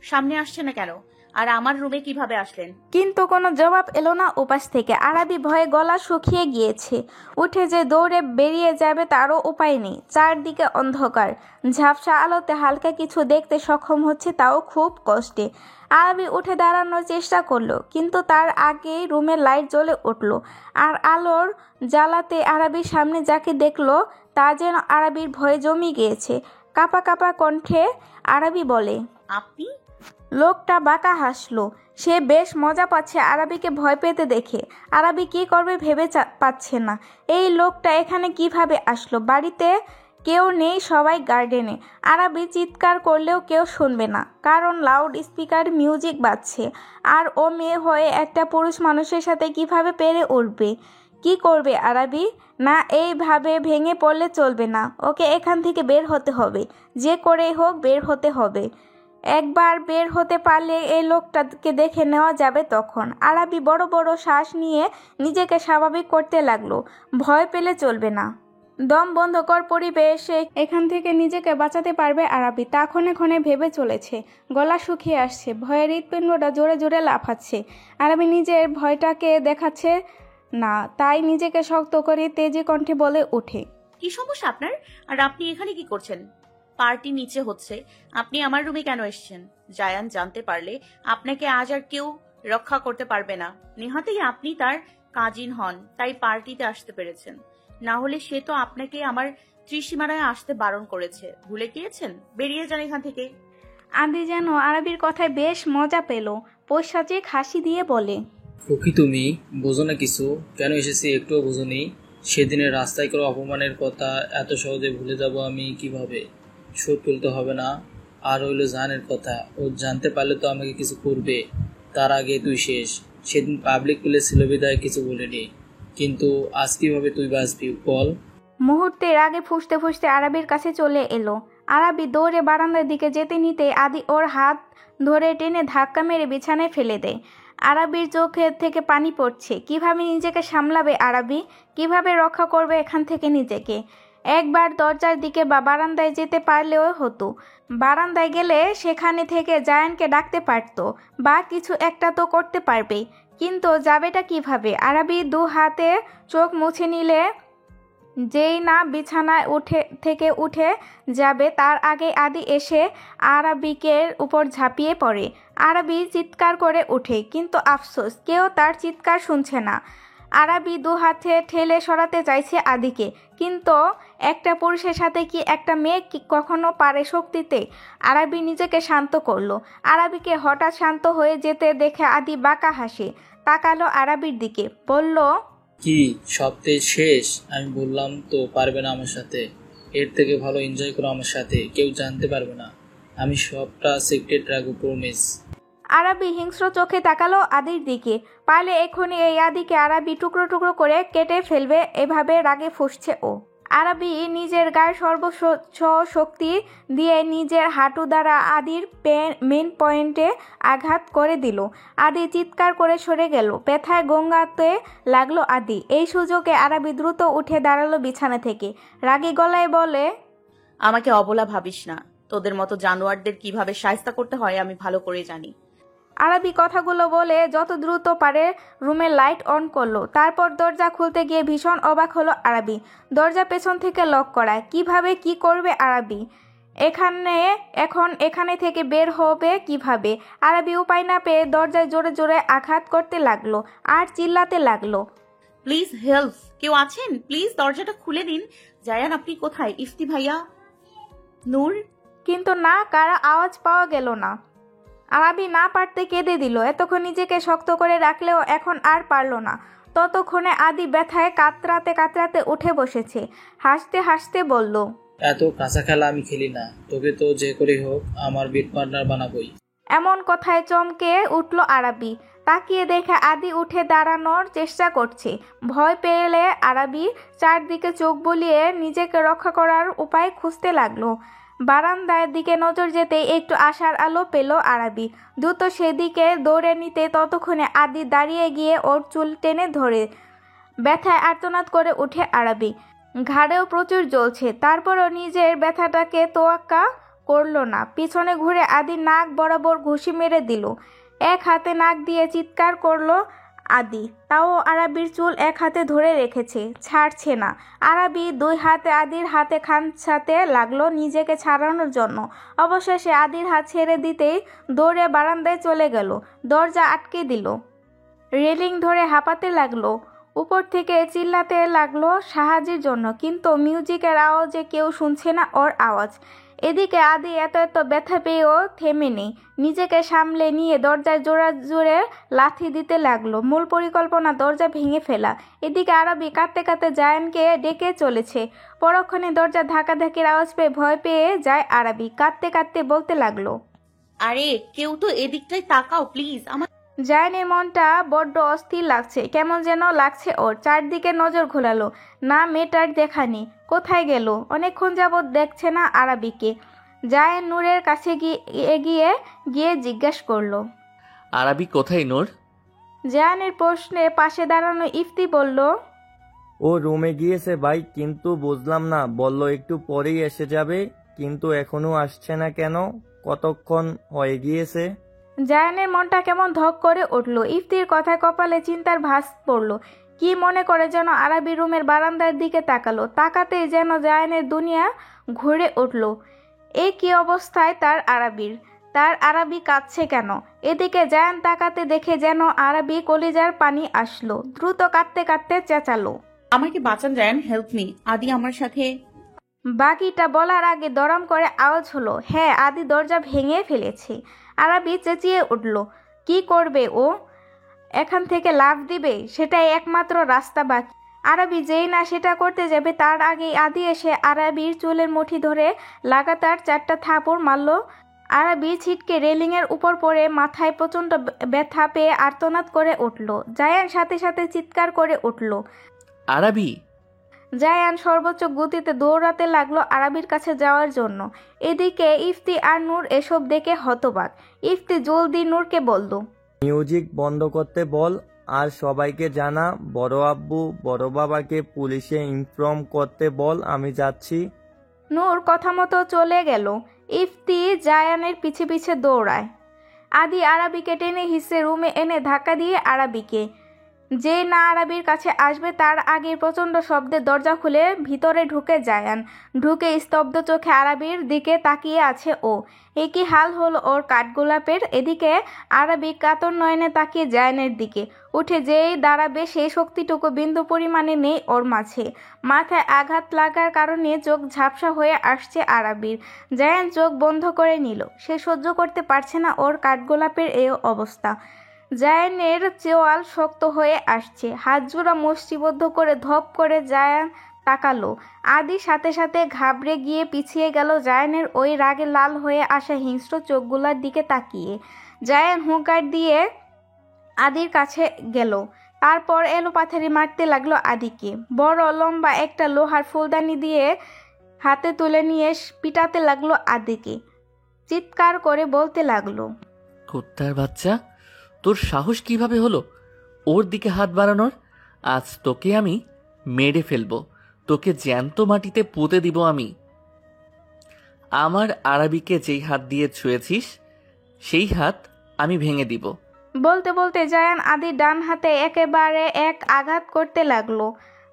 সামনে আসছে না কেন? আর আমার রুমে কিভাবে আসলেন? কিন্তু কোনো জবাব এলো না উপাস থেকে। আরাবি ভয়ে গলা শুকিয়ে গিয়েছে। উঠে যে দৌড়ে বেরিয়ে যাবে তারও উপায় নেই। চারদিকে অন্ধকার। ঝাপসা আলোতে হালকা কিছু দেখতে সক্ষম হচ্ছে, তাও খুব কষ্টে। আরাবি উঠে দাঁড়ানোর চেষ্টা করলো, কিন্তু তার আগেই রুমের লাইট জ্বলে উঠল। আর আলোর জ্বালাতে আরাবির সামনে যাকে দেখলো তা যেন আরাবির ভয়ে জমি গিয়েছে। কাঁপা কাঁপা কণ্ঠে আরাবি বলে, আপনি? লোকটা বাঁকা হাসলো। সে বেশ মজা পাচ্ছে আরাবিকে ভয় পেতে দেখে। আরাবি কি করবে ভেবে পাচ্ছে না। এই লোকটা এখানে কিভাবে আসলো? বাড়িতে কেউ নেই, সবাই গার্ডেনে। আরাবি চিৎকার করলেও কেউ শুনবে না, কারণ লাউড স্পিকার মিউজিক বাজছে। আর ও মেয়ে হয়ে একটা পুরুষ মানুষের সাথে কিভাবে পেরে উঠবে? কি করবে আরাবি? না, এইভাবে ভেঙে পড়লে চলবে না। ওকে এখান থেকে বের হতে হবে। যে করেই হোক বের হতে হবে। একবার বের হতে পারলে এই লোকটাকে দেখে নেওয়া যাবে তখন। আরাবি বড় বড় শ্বাস নিয়ে নিজেকে স্বাভাবিক করতে লাগলো। ভয় পেলে চলবে না। দম বন্ধকর পরিবেশে এখান থেকে নিজেকে বাঁচাতে পারবে আরাবি, তা ক্ষণে ক্ষণে ভেবে চলেছে। গলা শুকিয়ে আসছে, ভয়ের হৃৎপিণ্ডটা জোরে জোরে লাফাচ্ছে। আরাবি নিজের ভয়টাকে দেখাচ্ছে না, তাই নিজেকে শক্ত করে তেজি কণ্ঠে বলে ওঠে, কি সমস্যা আপনার? আর আপনি এখানে কি করছেন? পার্টি নিচে হচ্ছে, আপনি আমার রুমে কেন এসেছেন? জায়ান জানতে পারলে আপনাকে আজ আর কেউ রক্ষা করতে পারবে না। নেহাতেই আপনি তার কাজিন হন, তাই পার্টিতে আসতে পেরেছেন। না হলে সে তো আপনাকে আমার ত্রিসীমানায় আসতে বারণ করেছে। ভুলে গিয়েছেন? বেরিয়ে যান এখান থেকে। আদি যেন আরাবির কথায় বেশ মজা পেল। পৈশাচিক হাসি দিয়ে বলে, খুকি তুমি বোঝো না কিছু? কেন এসেছি একটুও বোঝো নি? সেদিনের রাস্তায় করা অপমানের কথা এত সহজে ভুলে যাব আমি কিভাবে? শোধ তুলতে হবে না। আর হইলো জানের কথা, ও জানতে পারলে তো আমাকে কিছু করবে। তার আগে তুই শেষ। সেদিন পাবলিক প্লেস ছিল বিদায় কিছু বলিনি, কিন্তু আজ কিভাবে তুই বাঁচবি বল? মুহূর্তের আগে ফুঁসতে ফুঁসতে আরাবির কাছে চলে এলো। আরাবি দৌড়ে বারান্দার দিকে যেতে নিতে আদি ওর হাত ধরে টেনে ধাক্কা মেরে বিছানায় ফেলে দেয়। আরাবির চোখের থেকে পানি পড়ছে। কিভাবে নিজেকে সামলাবে আরাবি? কিভাবে রক্ষা করবে এখান থেকে নিজেকে? একবার দরজার দিকে বা বারান্দায় যেতে পারলেও হতো। বারান্দায় গেলে সেখানে থেকে জায়ানকে ডাকতে পারতো, বা কিছু একটা তো করতে পারবে। কিন্তু যাবেটা কিভাবে? আরাবি দু হাতে চোখ মুছে নিলে যেই না বিছানায় উঠে যাবে, তার আগে আদি এসে আরাবিকের উপর ঝাঁপিয়ে পড়ে। আরাবি চিৎকার করে ওঠে, কিন্তু আফসোস, কেউ তার চিৎকার শুনছে না। আরাবি দু হাতে ঠেলে সরাতে চাইছে আদিকে, কিন্তু একটা পুরুষের সাথে কি একটা মেয়ে কখনো পারে শক্তিতে? আরাবি নিজেকে শান্ত করলো। আরাবিকে হঠাৎ শান্ত হয়ে যেতে দেখে আদি বাঁকা হাসে, তাকালো আরাবির দিকে, বলল, কি সপ্তাহে শেষ? আমি বললাম তো পারবে না আমার সাথে। এর থেকে ভালো এনজয় করো আমার সাথে, কেউ জানতে পারবে না। আমি সবটা সিক্রেট রাখবো, প্রমিস। আরাবি হিংস্র চোখে তাকালো আদির দিকে। পারলে এখনই এই আদিকে আরাবি টুকরো টুকরো করে কেটে ফেলবে, এভাবে রাগে ফুঁসছে ও। আরাবি নিজের গায়ে সর্বোচ্চ শক্তি দিয়ে নিজের হাঁটু দ্বারা আদির মেন পয়েন্টে আঘাত করে দিল। আদি চিৎকার করে সরে গেল। ব্যথায় গঙ্গাতে লাগলো আদি। এই সুযোগে আরাবি দ্রুত উঠে দাঁড়ালো বিছানা থেকে। রাগী গলায় বলে, আমাকে অবলা ভাবিস না। তোদের মতো জানোয়ারদের কিভাবে শায়েস্তা করতে হয় আমি ভালো করে জানি। আরাবি কথাগুলো বলে যত দ্রুত পারে রুমের লাইট অন করলো। তারপর দরজা খুলতে গিয়ে ভীষণ অবাক হলো আরাবি। দরজা পেছন থেকে লক করা। কিভাবে কি করবে আরাবি? এখানে থেকে বের হবে কিভাবে? আরাবি উপায় না পেয়ে দরজায় জোরে জোরে আঘাত করতে লাগলো আর চিল্লাতে লাগলো, প্লিজ হেল্প, কেউ আছেন? প্লিজ দরজাটা খুলে দিন। জায়ান আপনি কোথায়? ইফতি ভাইয়া, নূর। কিন্তু না, কারা আওয়াজ পাওয়া গেল না। আরাবি না পারতে কেঁদে দিল। এতক্ষণ নিজেকে শক্ত করে রাখলেও এখন আর পারল না। ততক্ষণে আদি ব্যথায় কাতরাতে কাতরাতে উঠে বসেছে। হাসতে হাসতে বলল, এত কাঁচা খেলা আমি খেলি না, তোকে তো যে করেই হোক আমার বিট পার্টনার বানাবোই। এমন কথায় চমকে উঠল আরাবি। তাকিয়ে দেখে আদি উঠে দাঁড়ানোর চেষ্টা করছে। ভয় পেলে আরাবি চারদিকে চোখ বুলিয়ে নিজেকে রক্ষা করার উপায় খুঁজতে লাগলো। বারান্দার দিকে নজর যেতে একটু আশার আলো পেল আরাবি। দ্রুত সেদিকে দৌড়ে নিতে ততক্ষণে আদি দাঁড়িয়ে গিয়ে ওর চুল টেনে ধরে। ব্যথায় আর্তনাদ করে উঠে আরাবি। ঘাড়েও প্রচুর জ্বলছে। তারপরও নিজের ব্যথাটাকে তোয়াক্কা করলো না। পিছনে ঘুরে আদি নাক বরাবর ঘুষি মেরে দিল। এক হাতে নাক দিয়ে চিৎকার করলো আদি। তাও আরাবির চুল এক হাতে ধরে রেখেছে, ছাড়ছে না। আরাবি দুই হাতে আদির হাতে খামচাতে লাগলো নিজেকে ছাড়ানোর জন্য। অবশেষে আদির হাত ছেড়ে দিতেই দৌড়ে বারান্দায় চলে গেল। দরজা আটকে দিল। রেলিং ধরে হাঁপাতে লাগলো। উপর থেকে চিল্লাতে লাগলো সাহায্যের জন্য, কিন্তু মিউজিকের আওয়াজে কেউ শুনছে না ওর আওয়াজ। এদিকে আদি এত ব্যথা পেয়েও থেমে নেই। নিজেকে সামলে নিয়ে দরজায় জোড়া জোরে লাথি দিতে লাগলো। মূল পরিকল্পনা দরজা ভেঙে ফেলা। এদিকে আরাবি কাঁদতে কাঁদতে জায়ানকে ডেকে চলেছে। পরক্ষণে দরজা ধাক্কাধাক্কির আওয়াজ পেয়ে ভয় পেয়ে যায় আরাবি। কাঁদতে কাঁদতে বলতে লাগলো, আরে কেউ তো এদিকটায় তাকাও প্লিজ। আমার জায়ানের মনটা বড্ড অস্থির লাগছে, কেমন যেন লাগছে ওর। চারদিকে নজর ঘোরালো, না মেয়েটার দেখানি। কোথায় গেল? অনেকক্ষণ যাবৎ দেখছে না আরাবিকে। জায়ান নূরের কাছে গিয়ে জিজ্ঞেস করলো, আরাবি কোথায় নূর? জায়ানের প্রশ্নে পাশে দাঁড়ানো ইফতি বলল, ও রুমে গিয়েছে ভাই, কিন্তু বুঝলাম না, বলল একটু পরেই এসে যাবে, কিন্তু এখনো আসছে না কেন? কতক্ষণ হয়ে গিয়েছে? জায়ানের মনটা কেমন ধক করে উঠল। ইফতির কথায় কপালে চিন্তার ভাঁজ পড়ল। কি মনে করে যেন আরাবি রুমের বারান্দার দিকে তাকালো। তাকাতেই যেন জায়ানের দুনিয়া ঘুরে উঠল। এই কি অবস্থায় তার আরাবি কাঁদছে কেন? এদিকে জায়ান তাকাতে দেখে যেন আরাবি কলিজার পানি আসলো। দ্রুত কাঁদতে কাঁদতে চেঁচালো, আমাকে বাঁচান জায়ান, হেল্প মি। আদি আমার সাথে। বাকিটা বলার আগে দরম করে আওয়াজ হলো, হ্যাঁ, আদি দরজা ভেঙে ফেলেছে। আরাবি চেঁচিয়ে উঠল, কি করবে ও? এখান থেকে লাফ দিবে? সেটাই একমাত্র রাস্তা বাকি। আরাবি যেই না সেটা করতে যাবে তার আগেই আদি এসে আরাবির চুলের মুঠি ধরে লাগাতার 4টা থাপড় মারল। আরাবি ছিটকে রেলিংয়ের উপর পড়ে মাথায় প্রচণ্ড ব্যথা পেয়ে আর্তনাদ করে উঠল। জায়ান সাথে সাথে চিৎকার করে উঠল। আরাবি! জায়ান সর্বোচ্চ গতিতে দৌড়াতে লাগলো আরাবির কাছে যাওয়ার জন্য। এদিকে ইফতি আর নূর এসব দেখে হতবাক। ইফতি জলদি নূরকে বলল, মিউজিক বন্ধ করতে বল, আর সবাইকে জানা, বড় আব্বু বড় বাবাকে পুলিশে ইনফর্ম করতে বল, আমি যাচ্ছি। নূর কথা মতো চলে গেল। ইফতি জায়ানের পিছে পিছে দৌড়ায়। আদি আরাবিকে টেনে হিসে রুমে এনে ধাক্কা দিয়ে আরাবিকে। যে না আরাবির কাছে আসবে তার আগে প্রচণ্ড শব্দে দরজা খুলে ভিতরে ঢুকে জায়ান। ঢুকে স্তব্ধ চোখে আরাবির দিকে তাকিয়ে আছে ও। একই হাল হলো ওর কাঠগোলাপের। এদিকে আরাবি কাতর নয়নে তাকিয়ে জায়ানের দিকে। উঠে যেই দাঁড়াবে সেই শক্তিটুকু বিন্দু পরিমাণে নেই ওর মাঝে। মাথায় আঘাত লাগার কারণে চোখ ঝাপসা হয়ে আসছে আরাবির। জায়ান চোখ বন্ধ করে নিল। সে সহ্য করতে পারছে না ওর কাঠগোলাপের এই অবস্থা। জায়ানের চোয়াল শক্ত হয়ে আসছে। হাত জোড়া মুষ্টিবদ্ধ করে ধপ করে জায়ান তাকালো। আদি সাথে সাথে ঘাবড়ে গিয়ে পিছিয়ে গেল জায়ানের ওই রাগে লাল হয়ে আসা হিংস্র চোখগুলোর দিকে তাকিয়ে। জায়ান হুঙ্কার দিয়ে আদির কাছে গেল। তারপর এলোপাথারি মারতে লাগলো আদিকে। বড় লম্বা একটা লোহার ফুলদানি দিয়ে হাতে তুলে নিয়ে পিটাতে লাগলো আদিকে। চিৎকার করে বলতে লাগলো, কুত্তার বাচ্চা, তোর সাহস কিভাবে হলো ওর দিকে হাত বাড়ানোর? আজ তোকে আমি মেরে ফেলবো, তোকে জ্যান্ত মাটিতে পুঁতে দিব আমি। আমার আরাবিকে যেই হাত দিয়ে ছুঁয়েছিস সেই হাত আমি ভেঙে দিব। বলতে বলতে জায়ান আদির ডান হাতে একেবারে এক আঘাত করতে লাগলো।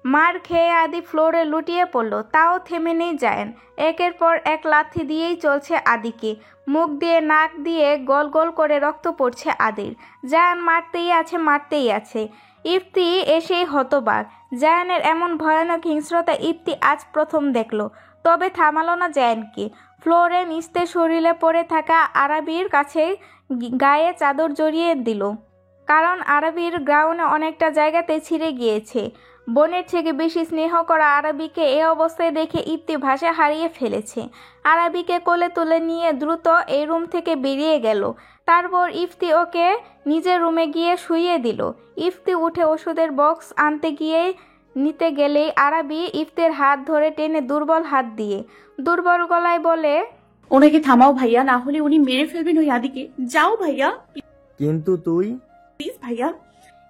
মার খেয়ে আদি ফ্লোরে লুটিয়ে পড়ল, তাও থেমে নেই জায়ান। একের পর এক লাথি দিয়েই চলছে আদিকে। মুখ দিয়ে নাক দিয়ে গোল গোল করে রক্ত পড়ছে আদির। জায়ান মারতেই আছে। ইফতি এসেই হতবাক। জায়ানের এমন ভয়ানক হিংস্রতা ইফতি আজ প্রথম দেখল। তবে থামালো না জায়ানকে। ফ্লোরে নিস্তে শরীরে পড়ে থাকা আরাবির কাছে গায়ে চাদর জড়িয়ে দিল, কারণ আরাবির গ্রাউন্ডে অনেকটা জায়গাতে ছিঁড়ে গিয়েছে। বোনের থেকে বেশি স্নেহ করা আরাবিকে এ অবস্থায় দেখে ইফতি ভাষা হারিয়ে ফেলেছে। আরাবিকে কোলে তুলে নিয়ে দ্রুত এই রুম থেকে বেরিয়ে গেল। তারপর ইফতি ওকে নিজের রুমে গিয়ে শুইয়ে দিল। ইফতি উঠে ওষুধের বক্স আনতে গিয়ে নিতে গেলেই আরাবি ইফতির হাত ধরে টেনে দুর্বল হাত দিয়ে দুর্বল গলায় বলে, ওনাকে থামাও ভাইয়া, না হলে উনি মেরে ফেলবেন ওই আদিকে। যাও ভাইয়া, কিন্তু তুই? প্লিজ ভাইয়া।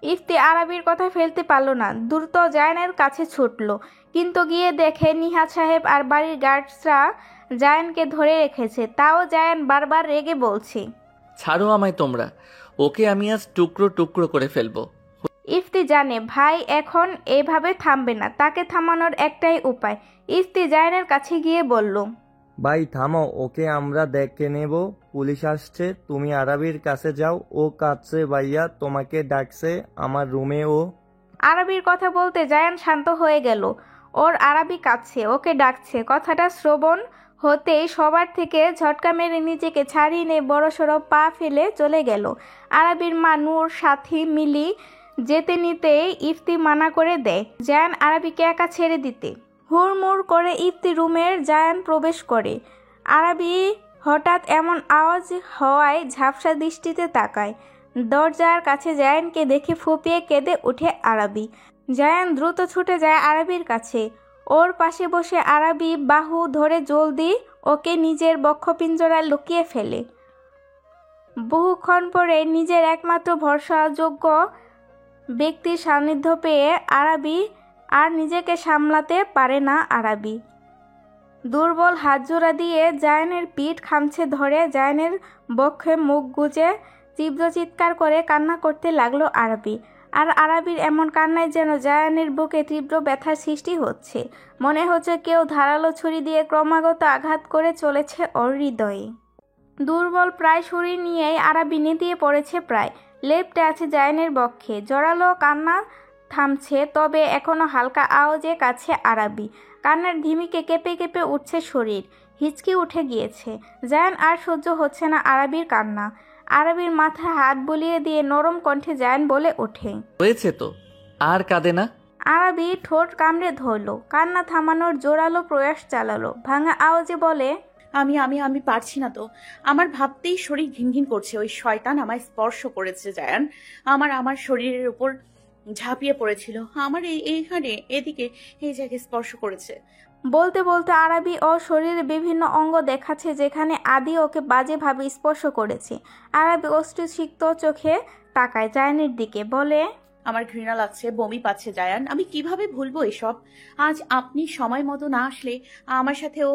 ইফতি আরাবির কথা ফেলতে পারল না, দ্রুত জায়ানের কাছে ছুটল। কিন্তু গিয়ে দেখে নিহাত সাহেব আর বাড়ির গার্ডসরা জায়ানকে ধরে রেখেছে। তাও জায়ান বারবার রেগে বলছে, ছাড়ো আমায় তোমরা, ওকে আমি আজ টুকরো টুকরো করে ফেলবো। ইফতি জানে ভাই এখন এভাবে থামবে না, তাকে থামানোর একটাই উপায়। ইফতি জায়ানের কাছে গিয়ে বলল, ভাই থামো, ওকে আমরা দেখে নেব, পুলিশ আসছে, তুমি আরাবির কাছে যাও, ও কাঁদছে ভাইয়া, তোমাকে ডাকছে আমার রুমে ও। আরাবির কথা বলতে জায়ান শান্ত হয়ে গেল। ওর আরাবি কাঁদছে, ওকে ডাকছে। কথাটা শ্রবণ হতেই সবার থেকে ঝটকা মেরে নিজেকে ছাড়িয়ে নিয়ে বড়সড় পা ফেলে চলে গেল। আরাবির মা নূর সাথী মিলি যেতে নিতেই ইফতি মানা করে দেয় জায়ান আরাবিকে একা ছেড়ে দিতে। হুড়মুড় করে ইফতি রুমের জায়ান প্রবেশ করে। আরাবি হঠাৎ এমন আওয়াজ হওয়ায় ঝাপসা দৃষ্টিতে তাকায়। দরজার কাছে জায়ানকে দেখে ফুপিয়ে কেঁদে ওঠে আরাবি। জায়ান দ্রুত ছুটে যায় আরাবির কাছে। ওর পাশে বসে আরাবি বাহু ধরে জলদি ওকে নিজের বক্ষপিঞ্জরায় লুকিয়ে ফেলে। বহুক্ষণ পরে নিজের একমাত্র ভরসাযোগ্য ব্যক্তির সান্নিধ্য পেয়ে আরাবি আর নিজেকে সামলাতে পারে না। আরাবি দুর্বল হাতজোড়া দিয়ে জায়ানের পিঠ খামছে ধরে জায়ানের বক্ষে মুখ গুজে তীব্র চিৎকার করে কান্না করতে লাগলো আরাবি। আর আরাবির এমন কান্নায় যেন জায়ানের বুকে তীব্র ব্যথার সৃষ্টি হচ্ছে। মনে হচ্ছে কেউ ধারালো ছুরি দিয়ে ক্রমাগত আঘাত করে চলেছে ওর হৃদয়ে। দুর্বল প্রায় শরীর নিয়েই আরাবি নেতিয়ে পড়েছে প্রায়। লেপ্টে আছে জায়ানের বক্ষে। জোরালো কান্না থামছে, তবে এখনো হালকা আওয়াজে কাছে আরাবি। কান্নার ধিমিকে কেঁপে কেঁপে উঠছে শরীর, হিচকি উঠে গিয়েছে। জায়ান আর সহ্য হচ্ছে না আরাবির কান্না। আরাবির মাথায় হাত বুলিয়ে দিয়ে নরম কণ্ঠে জায়ান বলে ওঠে, হয়েছে তো, আর কাঁদে না। আরাবি ঠোঁট কামড়ে ধরল, কান্না থামানোর জোরালো প্রয়াস চালালো। ভাঙা আওয়াজে বলে, আমি আমি আমি পারছি না তো। আমার ভাবতেই শরীর ঘিনঘিন করছে। ওই শয়তান আমায় স্পর্শ করেছে জায়ান। আমার শরীরের উপর ঝাঁপিয়ে পড়েছিল। আমার এইখানে এদিকে এই জায়গায় স্পর্শ করেছে। বলতে বলতে আরাবি ও শরীরের বিভিন্ন অঙ্গ দেখাচ্ছে যেখানে আদি ওকে বাজেভাবে স্পর্শ করেছে। আরাবি অশ্রুসিক্ত চোখে তাকায় জায়ানের দিকে, বলে, আমার ঘৃণা লাগছে, বমি পাচ্ছে জায়ান। আমি কিভাবে ভুলবো এসব? আজ আপনি সময় মতো না আসলে আমার সাথেও।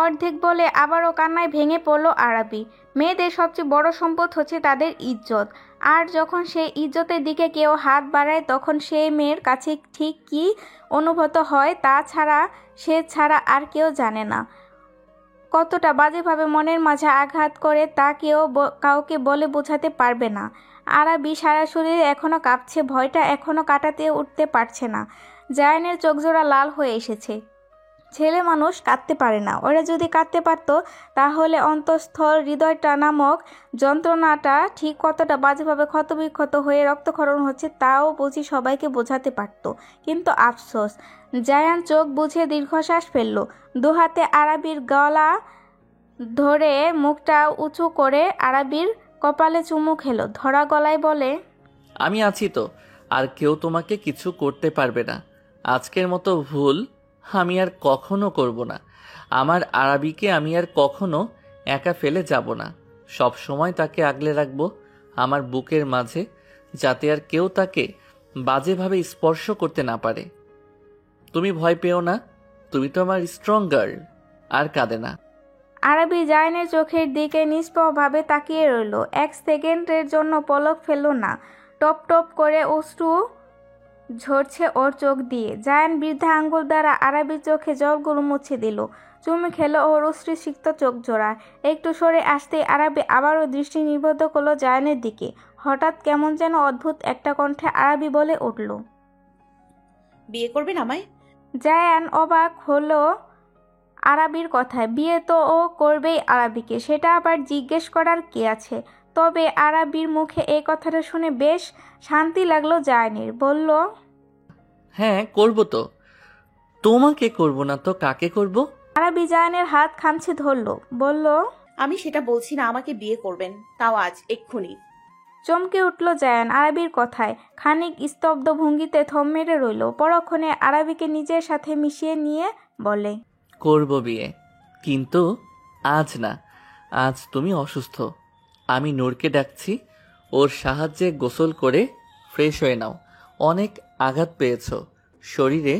অর্ধেক বলে আবারও কান্নায় ভেঙে পড়ল আরাবি। মেয়েদের সবচেয়ে বড় সম্পদ হচ্ছে তাদের ইজ্জত। আর যখন সেই ইজ্জতের দিকে কেউ হাত বাড়ায় তখন সেই মেয়ের কাছে ঠিক কী অনুভূত হয় সে ছাড়া আর কেউ জানে না। কতটা বাজেভাবে মনের মাঝে আঘাত করে তা কাউকে বলে বোঝাতে পারবে না। আরাবি সারা শরীরে এখনো কাঁপছে, ভয়টা এখনো কাটাতে উঠতে পারছে না। জায়ানের চোখজোড়া লাল হয়ে এসেছে। ছেলে মানুষ কাঁদতে পারে না, ওরা যদি কাঁদতে পারত তাহলে অন্তঃস্থল হৃদয়টা নামক যন্ত্রণাটা ঠিক কতটা বাজেভাবে ক্ষতবিক্ষত হয়ে রক্তক্ষরণ হচ্ছে তাও বুঝি সবাইকে বোঝাতে পারত। কিন্তু আফসোস, জায়ান চোখ বুঝে দীর্ঘশ্বাস ফেলল। দুহাতে আরাবির গলা ধরে মুখটা উঁচু করে আরাবির কপালে চুমু খেলো। ধরা গলায় বলে, আমি আছি তো, আর কেউ তোমাকে কিছু করতে পারবে না। আজকের মতো ভুল আমি আর কখনো করব না। আমার আরাবিকে আমি আর কখনো একা ফেলে যাব না। সব সময় তাকে আগলে রাখবো আমার বুকের মাঝে, যাতে আর কেউ তাকে বাজেভাবে স্পর্শ করতে না পারে। তুমি ভয় পেও না, তুমি তো আমার স্ট্রং গার্ল। আর কাঁদে না। আরাবি জায়ানের চোখের দিকে নিষ্প্রভভাবে তাকিয়ে রইল। 1 সেকেন্ডের জন্য পলক ফেলল না। টপ টপ করে অশ্রু ঝরছে ওর চোখ দিয়ে। জায়ান বৃদ্ধা আঙ্গুল দ্বারা আরাবির চোখে জলগুলো মুছে দিল। চুমু খেলো ওর অশ্রুসিক্ত চোখ জোড়ায়। একটু সরে আসতেই আরাবি আবারও দৃষ্টি নিবদ্ধ করলো জায়ানের দিকে। হঠাৎ কেমন যেন অদ্ভুত একটা কণ্ঠে আরাবি বলে উঠল। বিয়ে করবেন আমায়? জায়ান অবাক হলো আরাবির কথায়। বিয়ে তো ও করবেই আরাবিকে, সেটা আবার জিজ্ঞেস করার কি আছে। তবে আরাবির মুখে এই কথাটা শুনে বেশ শান্তি লাগলো জায়ানের। বলল, হ্যাঁ করব তো। তোমাকে করব না তো কাকে করব? আরাবি জায়ানের হাত খামছে ধরল। বলল, আমি সেটা বলছি না, আমাকে বিয়ে করবেন, তাও আজ, এক্ষুনি। চমকে উঠল জায়ান আরাবির কথায়। খানিক স্তব্ধ ভঙ্গিতে থম মেরে রইল। পরক্ষণে আরাবিকে নিজের সাথে মিশিয়ে নিয়ে বলে, করব বিয়ে, কিন্তু আজ না। আজ তুমি অসুস্থ। আমি নূরকে ডাকছি, ওর সাহায্যে গোসল করে ফ্রেশ হয়ে নাও। অনেক আঘাত পেয়েছো, শরীরে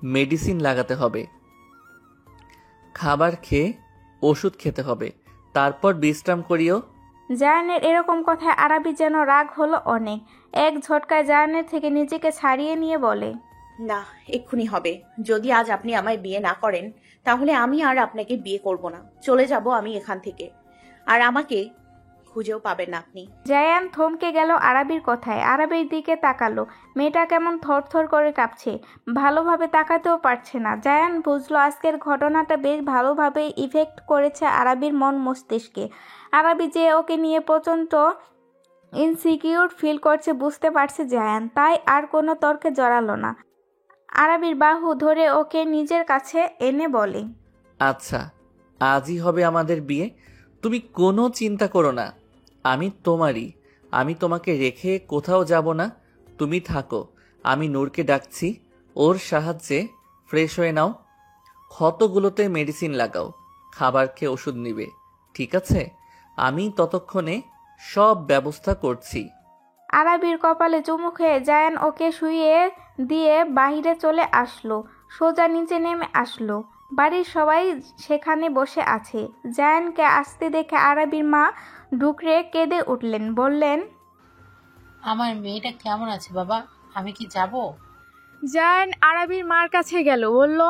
মেডিসিন লাগাতে হবে, খাবার খেয়ে ওষুধ খেতে হবে, তারপর বিশ্রাম করিও। জায়ানের এরকম কথায় আরাবি যেন রাগ হলো অনেক। এক ঝটকায় জায়ানের থেকে নিজেকে ছাড়িয়ে নিয়ে বলে, না, এক্ষুনি হবে। যদি আজ আপনি আমায় বিয়ে না করেন, তাহলে আমি আর আপনাকে বিয়ে করব না। চলে যাব আমি এখান থেকে, আর আমাকে খুঁজেও পাবেন না আপনি। জায়ান থমকে গেল আরাবির কথায়। আরাবির দিকে তাকালো। মেয়েটা কেমন থরথর করে কাঁপছে, ভালোভাবে তাকাতেও পারছে না। জায়ান বুঝলো আজকের ঘটনাটা বেশ ভালোভাবে ইফেক্ট করেছে আরাবির মন মস্তিষ্কে। আরাবি যে ওকে নিয়ে প্রচণ্ড ইনসিকিউর ফিল করছে বুঝতে পারছে জায়ান, তাই আর কোনো তর্কে জড়ালো না। আরাবির বাহু ধরে ওকে নিজের কাছে এনে বলে, আচ্ছা, আজই হবে আমাদের বিয়ে। তুমি কোনো চিন্তা করো না, আমি তোমারই। আমি তোমাকে রেখে কোথাও যাব না, তুমি থাকো। আমি নূরকে ডাকছি, ওর সাহায্যে ফ্রেশ হয়ে নাও, ক্ষতগুলোতে মেডিসিন লাগাও, খাবার খেয়ে ওষুধ নিবে, ঠিক আছে? আমি ততক্ষণে সব ব্যবস্থা করছি। আরাবির কপালে চুমু খেয়ে জায়ান ওকে শুইয়ে দিয়ে বাহিরে চলে আসলো। সোজা নিচে নেমে আসলো। বাড়ির সবাই সেখানে বসে আছে। জায়ানকে আসতে দেখে আরাবির মা ঢুকরে কেঁদে উঠলেন। বললেন, আমার মেয়েটা কেমন আছে বাবা, আমি কি যাব? জায়ান আরাবির মার কাছে গেল। বলল,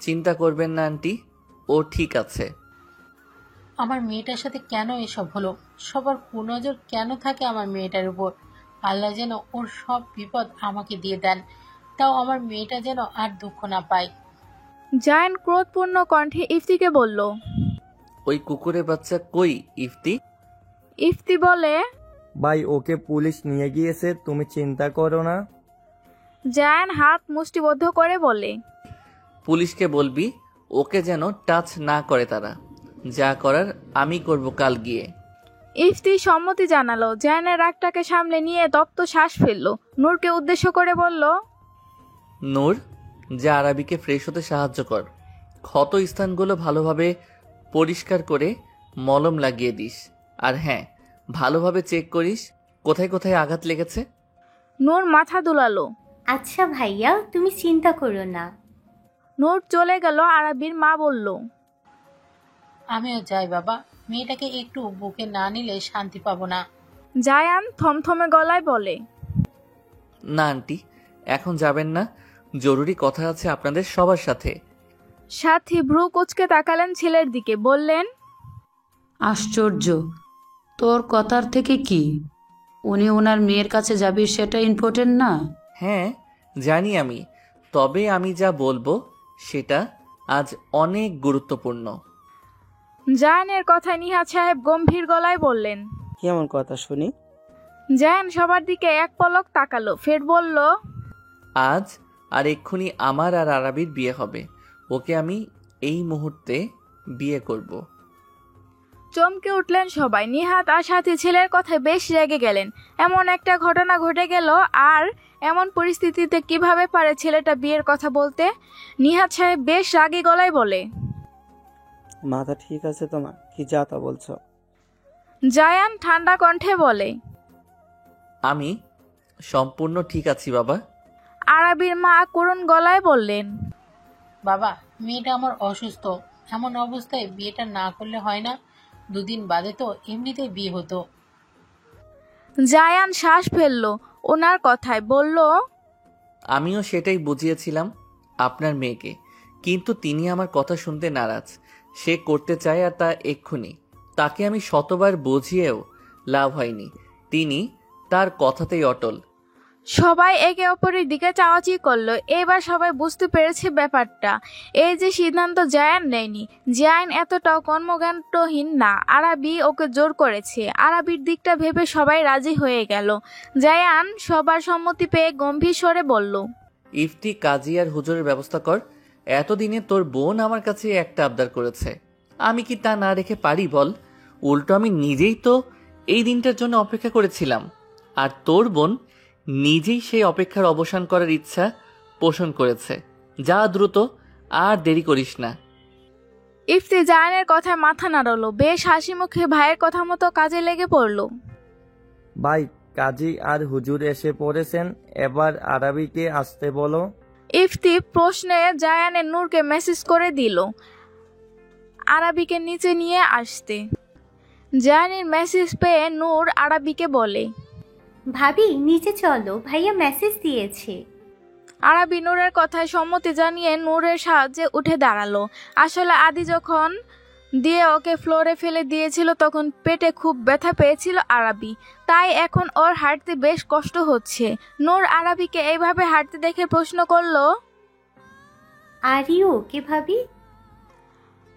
চিন্তা করবেন না আন্টি, ও ঠিক আছে। আমার মেয়েটার সাথে কেন এসব হলো? সবার কুনজর কেন থাকে আমার মেয়েটার উপর? আল্লাহ যেন ওর সব বিপদ আমাকে দিয়ে দেন, তাও আমার মেয়েটা যেন আর দুঃখ না পায়। জায়ান ক্রোধপূর্ণ কণ্ঠে ইফতিকে বলল। ওই কুকুরের বাচ্চা কই ইফতি? ইফতি বলে, ভাই ওকে পুলিশ নিয়ে গিয়েছে, তুমি চিন্তা করো না। জায়ান হাত মুষ্টিবদ্ধ করে বলে, পুলিশকে বলবি ওকে যেন টাচ না করে তারা। যা করার আমি করব কাল গিয়ে। ইফতি সম্মতি জানালো। জায়ানের রাগটাকে সামলে নিয়ে তপ্ত শ্বাস ফেলল। নূরকে উদ্দেশ্য করে বলল, নূর, যা আরাবিকে ফ্রেশ হতে সাহায্য কর। ক্ষত স্থানগুলো ভালোভাবে পরিষ্কার করে মলম লাগিয়ে দিস। আর হ্যাঁ, ভালোভাবে চেক করিস কোথায় কোথায় আঘাত লেগেছে। নূর মাথা দুলালো। আচ্ছা ভাইয়া, তুমি চিন্তা করো না। নূর চলে গেল। আরাবির মা বলল, আমিও যাই বাবা, মেয়েটাকে একটু বুকে না নিলে শান্তি পাবো না। জায়ান থমথমে গলায় বলে, না আন্টি, এখন যাবেন না, জরুরি কথা আছে আপনাদের সবার সাথে। সাথী ভ্রু কুচকে তাকালেন ছেলের দিকে। বললেন, আশ্চর্য, তোর কথার থেকে কি উনি ওনার মেয়ের কাছে যাবি সেটা ইম্পর্টেন্ট না? হ্যাঁ জানি আমি, তবে আমি যা বলবো সেটা আজ অনেক গুরুত্বপূর্ণ। জায়ানের কথায় নিহাত সাহেব গম্ভীর গলায় বললেন, কেমন কথা শুনি? জায়ান সবার দিকে এক পলক তাকালো, ফের বলল, আজ আর এক্ষুনি আমার আর আরাবির বিয়ে হবে। ওকে আমি এই মুহূর্তে বিয়ে করব। চমকে উঠলেন সবাই। নিহাত আর সাথী ছেলের কথায় বেশ রেগে গেলেন। এমন একটা ঘটনা ঘটে গেল, আর এমন পরিস্থিতিতে কিভাবে পারে ছেলেটা বিয়ের কথা বলতে? নিহাত সাহেব বেশ রাগী গলায় বলে। মাথা ঠিক আছে তোমার? কি যা তা বলছো? জায়ান ঠান্ডা কণ্ঠে বলে। আমি সম্পূর্ণ ঠিক আছি বাবা। আরাবির মা করুণ গলায় বললেন। বাবা, মেয়েটা আমার অসুস্থ, এমন অবস্থায় বিয়েটা না করলে হয় না? 2 দিন বাদে তো এমনিতেই বিয়ে হতো। জায়ান শ্বাস ফেলল ওনার কথায়, বলল। আমিও সেটাই বুঝিয়েছিলাম আপনার মেয়েকে, কিন্তু তিনি আমার কথা শুনতে নারাজ। সে করতে চায় আর তা এক্ষুনি। তাকে আমি শতবার বুঝিয়েও লাভ হয়নি, তিনি তার কথাতেই অটল। সবাই একে অপরের দিকে চাওয়াচি করলো। এবার সবাই বুঝতে পেরেছে ব্যাপারটা। এই যে সিদ্ধান্ত জায়ান নেয়নি, জায়ান এতটাও কর্মজ্ঞানহীন না। আরাবি ওকে জোর করেছে। আরাবির দিকটা ভেবে সবাই রাজি হয়ে গেল। জায়ান সবার সম্মতি পেয়ে গম্ভীর স্বরে বলল। ইফতি, কাজী আর হুজুরের ব্যবস্থা কর। এতদিনে তোর বোন আমার কাছে একটা আবদার করেছে, আমি কি তা না রেখে পারি বল? উল্টো আমি নিজেই তো এই দিনটার জন্য অপেক্ষা করেছিলাম, আর তোর বোন নিজেই সেই অপেক্ষার অবসান করার ইচ্ছা পোষণ করেছে। যা দ্রুত, আর দেরি করিস না। ইফতি জায়ানের কথায় মাথা নাড়ালো। বেশ হাসি মুখে ভাইয়ের কথা মতো কাজে লেগে পড়ল। ভাই, কাজী আর হুজুর এসে পড়েছেন, এবার আরাবিকে আসতে বলো। ইফতি প্রশ্নে জায়ানের নূরকে মেসেজ করে দিল আরাবিকে নিচে নিয়ে আসতে। জায়ানের মেসেজ পেয়ে নূর আরাবিকে বলে। ভাবি নিচে চলো, ভাইয়া মেসেজ দিয়েছে। আরাবি নূরের কথায় সম্মতি জানিয়ে নূরের সাহায্যে উঠে দাঁড়ালো। আসলে আদি যখন দিয়ে ওকে ফ্লোরে ফেলে দিয়েছিল তখন পেটে খুব ব্যথা পেয়েছিল আরাবি, তাই এখন ওর হাঁটতে বেশ কষ্ট হচ্ছে। নূর আরাবিকে এইভাবে হাঁটতে দেখে প্রশ্ন করলো, আর ইউ ওকে ভাবি?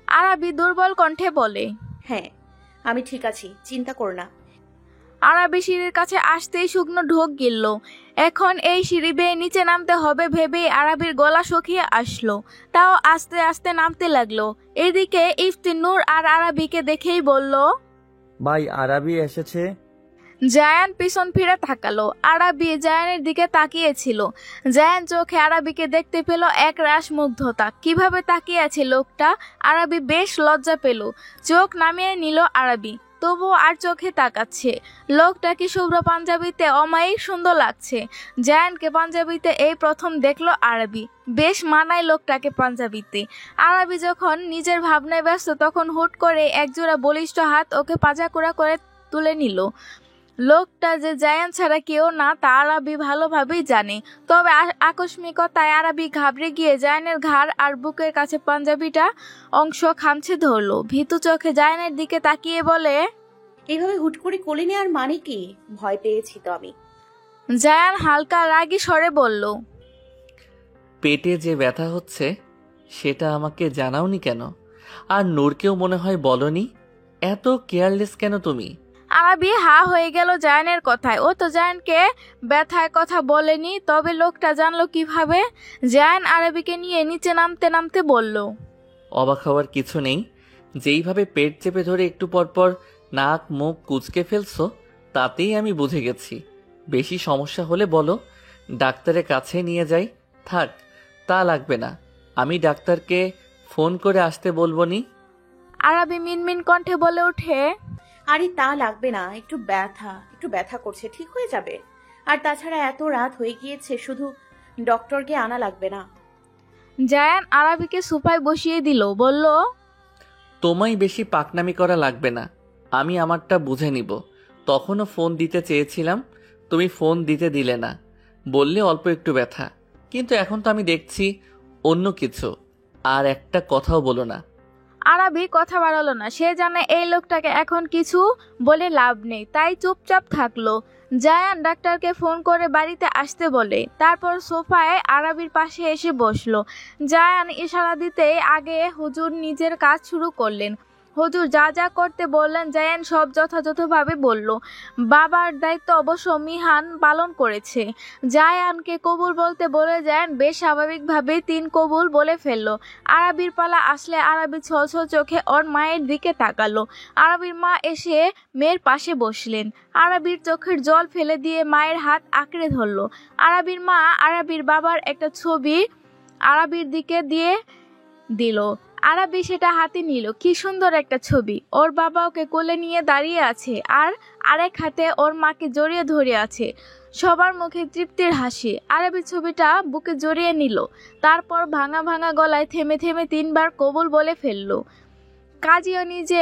আরাবি দুর্বল কণ্ঠে বলে, হ্যাঁ, আমি ঠিক আছি, চিন্তা করো না। আরাবি সিঁড়ির কাছে আসতেই শুকনো ঢোক গিলল। এখন এই সিঁড়ি বেয়ে নিচে নামতে হবে ভেবেই আরাবির গলা শুকিয়ে আসলো। তাও আস্তে আস্তে নামতে লাগলো। এদিকে ইফতি নূর আর আরাবিকে দেখেই বলল, ভাই, আরাবি এসেছে। জায়ান পিছন ফিরে তাকালো। আরাবি জায়ানের দিকে তাকিয়েছিল। জায়ান চোখে আরাবিকে দেখতে পেল এক রাস মুগ্ধতা। কিভাবে তাকিয়ে আছে লোকটা, আরাবি বেশ লজ্জা পেল। চোখ নামিয়ে নিল আরাবি, তবুও আর চোখে তাকাচ্ছে। লোকটাকে শুভ্র পাঞ্জাবিতে অমায়িক সুন্দর লাগছে। জায়ানকে পাঞ্জাবিতে এই প্রথম দেখলো আরাবি। বেশ মানায় লোকটাকে পাঞ্জাবিতে। আরাবি যখন নিজের ভাবনায় ব্যস্ত তখন হুট করে একজোড়া বলিষ্ঠ হাত ওকে পাজাকুড়া করে তুলে নিল। লোকটা যে জায়ান ছাড়া কেউ না তা আরাবি ভালোভাবেই জানে। তবে আকস্মিকতায় আরাবি ঘাবড়ে গিয়ে জায়ানের ঘাড় আর বুকের কাছে পাঞ্জাবিটা অংশ খামছে ধরলো। ভীতু চোখে জায়ানের দিকে তাকিয়ে বলে, এইভাবে হুট করে কোলে নেওয়ার মানে কি? ভয় পেয়েছি তো আমি। জায়ান হালকা রাগী স্বরে বলল, পেটে যে ব্যথা হচ্ছে সেটা আমাকে জানাওনি কেন? আর নূরকেও মনে হয় বলনি। এত কেয়ারলেস কেন তুমি? আরাবি হা হয়ে গেল জায়ানের কথায়। ও তো জায়ানকে ব্যথার কথা বলেনি, তবে লোকটা জানলো কিভাবে? জায়ান আরাবিকে নিয়ে নিচে নামতে নামতে বলল, অবাক হওয়ার কিছু নেই। যেইভাবে পেট চেপে ধরে একটু পরপর নাক মুখ কুচকে ফেলছো তাতেই আমি বুঝে গেছি। বেশি সমস্যা হলে বলো, ডাক্তারের কাছে নিয়ে যাই। থাক, তা লাগবে না, আমি ডাক্তারকে ফোন করে আসতে বলবো নি। আরাবি মিনমিন কণ্ঠে বলে ওঠে, আরে তা লাগবে না, একটু ব্যথা করছে, ঠিক হয়ে যাবে। আর তাছাড়া এত রাত হয়ে গিয়েছে, শুধু ডক্টরকে আনা লাগবে না। জায়ান আরাবিকে সোফায় বসিয়ে দিল, বলল, তোমায় বেশি পাকনামি করা লাগবে না, আমি আমারটা বুঝে নিব। তখনও ফোন দিতে চেয়েছিলাম, তুমি ফোন দিতে দিলে না, বললে অল্প একটু ব্যথা, কিন্তু এখন তো আমি দেখছি অন্য কিছু। আর একটা কথাও বলো না। আরাবি কথা বাড়ালো না। সে জানে এই লোকটাকে এখন কিছু বলে লাভ নেই, তাই চুপচাপ থাকলো। জায়ান ডাক্তারকে ফোন করে বাড়িতে আসতে বলে, তারপর সোফায় আরাবির পাশে এসে বসলো। জায়ান ইশারা দিতেই আগে হুজুর নিজের কাজ শুরু করলেন। হুজুর যা যা করতে বললেন জায়ান সব যথাযথভাবে বলল। বাবার দায়িত্ব অবশ্য মিহান পালন করেছে। জায়ানকে কবুল বলতে বলে জায়ান বেশ স্বাভাবিকভাবে 3 কবুল বলে ফেললো। আরাবির পালা আসলে আরাবি ছলছল চোখে ওর মায়ের দিকে তাকালো। আরাবির মা এসে মেয়ের পাশে বসলেন। আরাবির চোখের জল ফেলে দিয়ে মায়ের হাত আঁকড়ে ধরলো। আরাবির মা আরাবির বাবার একটা ছবি আরাবির দিকে দিয়ে দিল। আরাবি সেটা হাতে নিল। কি সুন্দর একটা ছবি। ওর বাবা ওকে কোলে নিয়ে দাঁড়িয়ে আছে আর আরেক হাতে ওর মাকে জড়িয়ে ধরে আছে। সবার মুখে তৃপ্তির হাসি। আরাবি ছবিটা বুকে জড়িয়ে নিল। তারপর ভাঙা ভাঙা গলায় থেমে থেমে 3 বার কবুল বলে ফেলল। কাজীও নিজে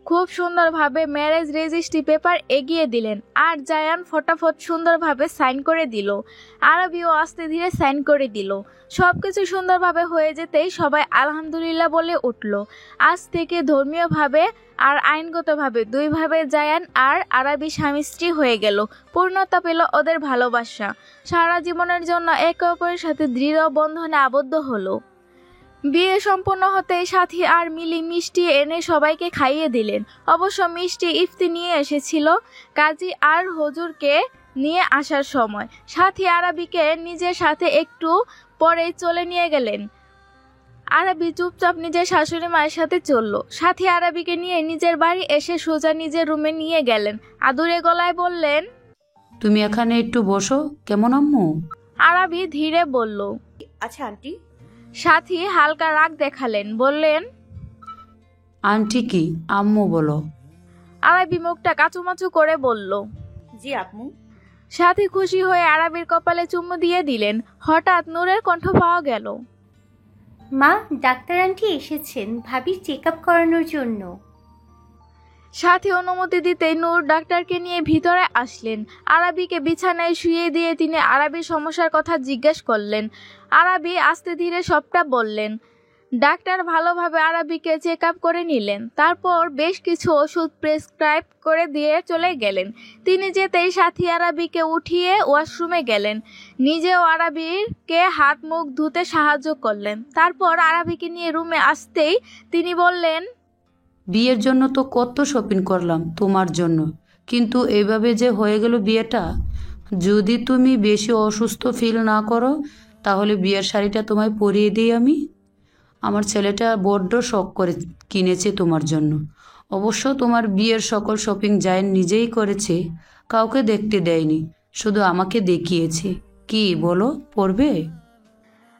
খুব সুন্দরভাবে ম্যারেজ রেজিস্ট্রি পেপার এগিয়ে দিলেন আর জায়ান ফটাফট সুন্দরভাবে সাইন করে দিল। আরবিও আস্তে ধীরে সাইন করে দিল। সবকিছু সুন্দরভাবে হয়ে যেতেই সবাই আলহামদুলিল্লাহ বলে উঠল। আজ থেকে ধর্মীয়ভাবে আর আইনগতভাবে 2 ভাবে জায়ান আর আরবি স্বামী স্ত্রী হয়ে গেল। পূর্ণতা পেল ওদের ভালোবাসা। সারা জীবনের জন্য একে অপরের সাথে দৃঢ় বন্ধনে আবদ্ধ হলো। বিয়ে সম্পন্ন হতেই সাথী আর মিলি মিষ্টি এনে সবাইকে খাইয়ে দিলেন। অবশ্য মিষ্টি ইফতি নিয়ে এসেছিল কাজী আর হুজুরকে নিয়ে আসার সময়। সাথী আরবিকে নিজের সাথে একটু পরেই চলে নিয়ে গেলেন। আরবি চুপচাপ নিজের শাশুড়ি মায়ের সাথে চলল। সাথী আরবিকে নিয়ে নিজের বাড়ি এসে সোজা নিজের রুমে নিয়ে গেলেন। আদুরে গলায় বললেন, তুমি এখানে একটু বসো। কেমন আম্মু? আরবি ধীরে বলল। আচ্ছা আন্টি। সাথী হালকা রাগ দেখালেন, বললেন, আন্টি কি? আম্মু বলো। আরবি মুখটা কাচুমাচু করে বলল, জি আম্মু। সাথী খুশি হয়ে আরবির কপালে চুমু দিয়ে দিলেন। হঠাৎ নূরের কণ্ঠ পাওয়া গেল, মা, ডাক্তার আন্টি এসেছেন ভাবির চেক আপ করানোর জন্য। সাথী অনুমতি দিতেই নূর ডাক্তারকে নিয়ে ভিতরে আসলেন। আরবিকে বিছানায় শুয়ে দিয়ে তিনি আরবির সমস্যার কথা জিজ্ঞেস করলেন। আরবি আস্তে ধীরে সবটা বললেন। ডাক্তার ভালোভাবে আরবিকে চেক আপ করে নিলেন। তারপর বেশ কিছু ওষুধ প্রেসক্রাইব করে দিয়ে চলে গেলেন। তিনি যেতেই সাথী আরবিকে উঠিয়ে ওয়াশরুমে গেলেন। নিজেও আরবিকে হাত মুখ ধুতে সাহায্য করলেন। তারপর আরবিকে নিয়ে রুমে আসতেই তিনি বললেন, বিয়ের জন্য তো কত শপিং করলাম তোমার জন্য, কিন্তু এইভাবে যে হয়ে গেল বিয়েটা। যদি তুমি বেশি অসুস্থ ফিল না করো তাহলে বিয়ের শাড়িটা তোমায় পরিয়ে দিই আমি। আমার ছেলেটা বড্ড শখ করে কিনেছে তোমার জন্য। অবশ্য তোমার বিয়ের সকল শপিং জায়েন নিজেই করেছে, কাউকে দেখতে দেয়নি, শুধু আমাকে দেখিয়েছে। কি বলো, পরবে?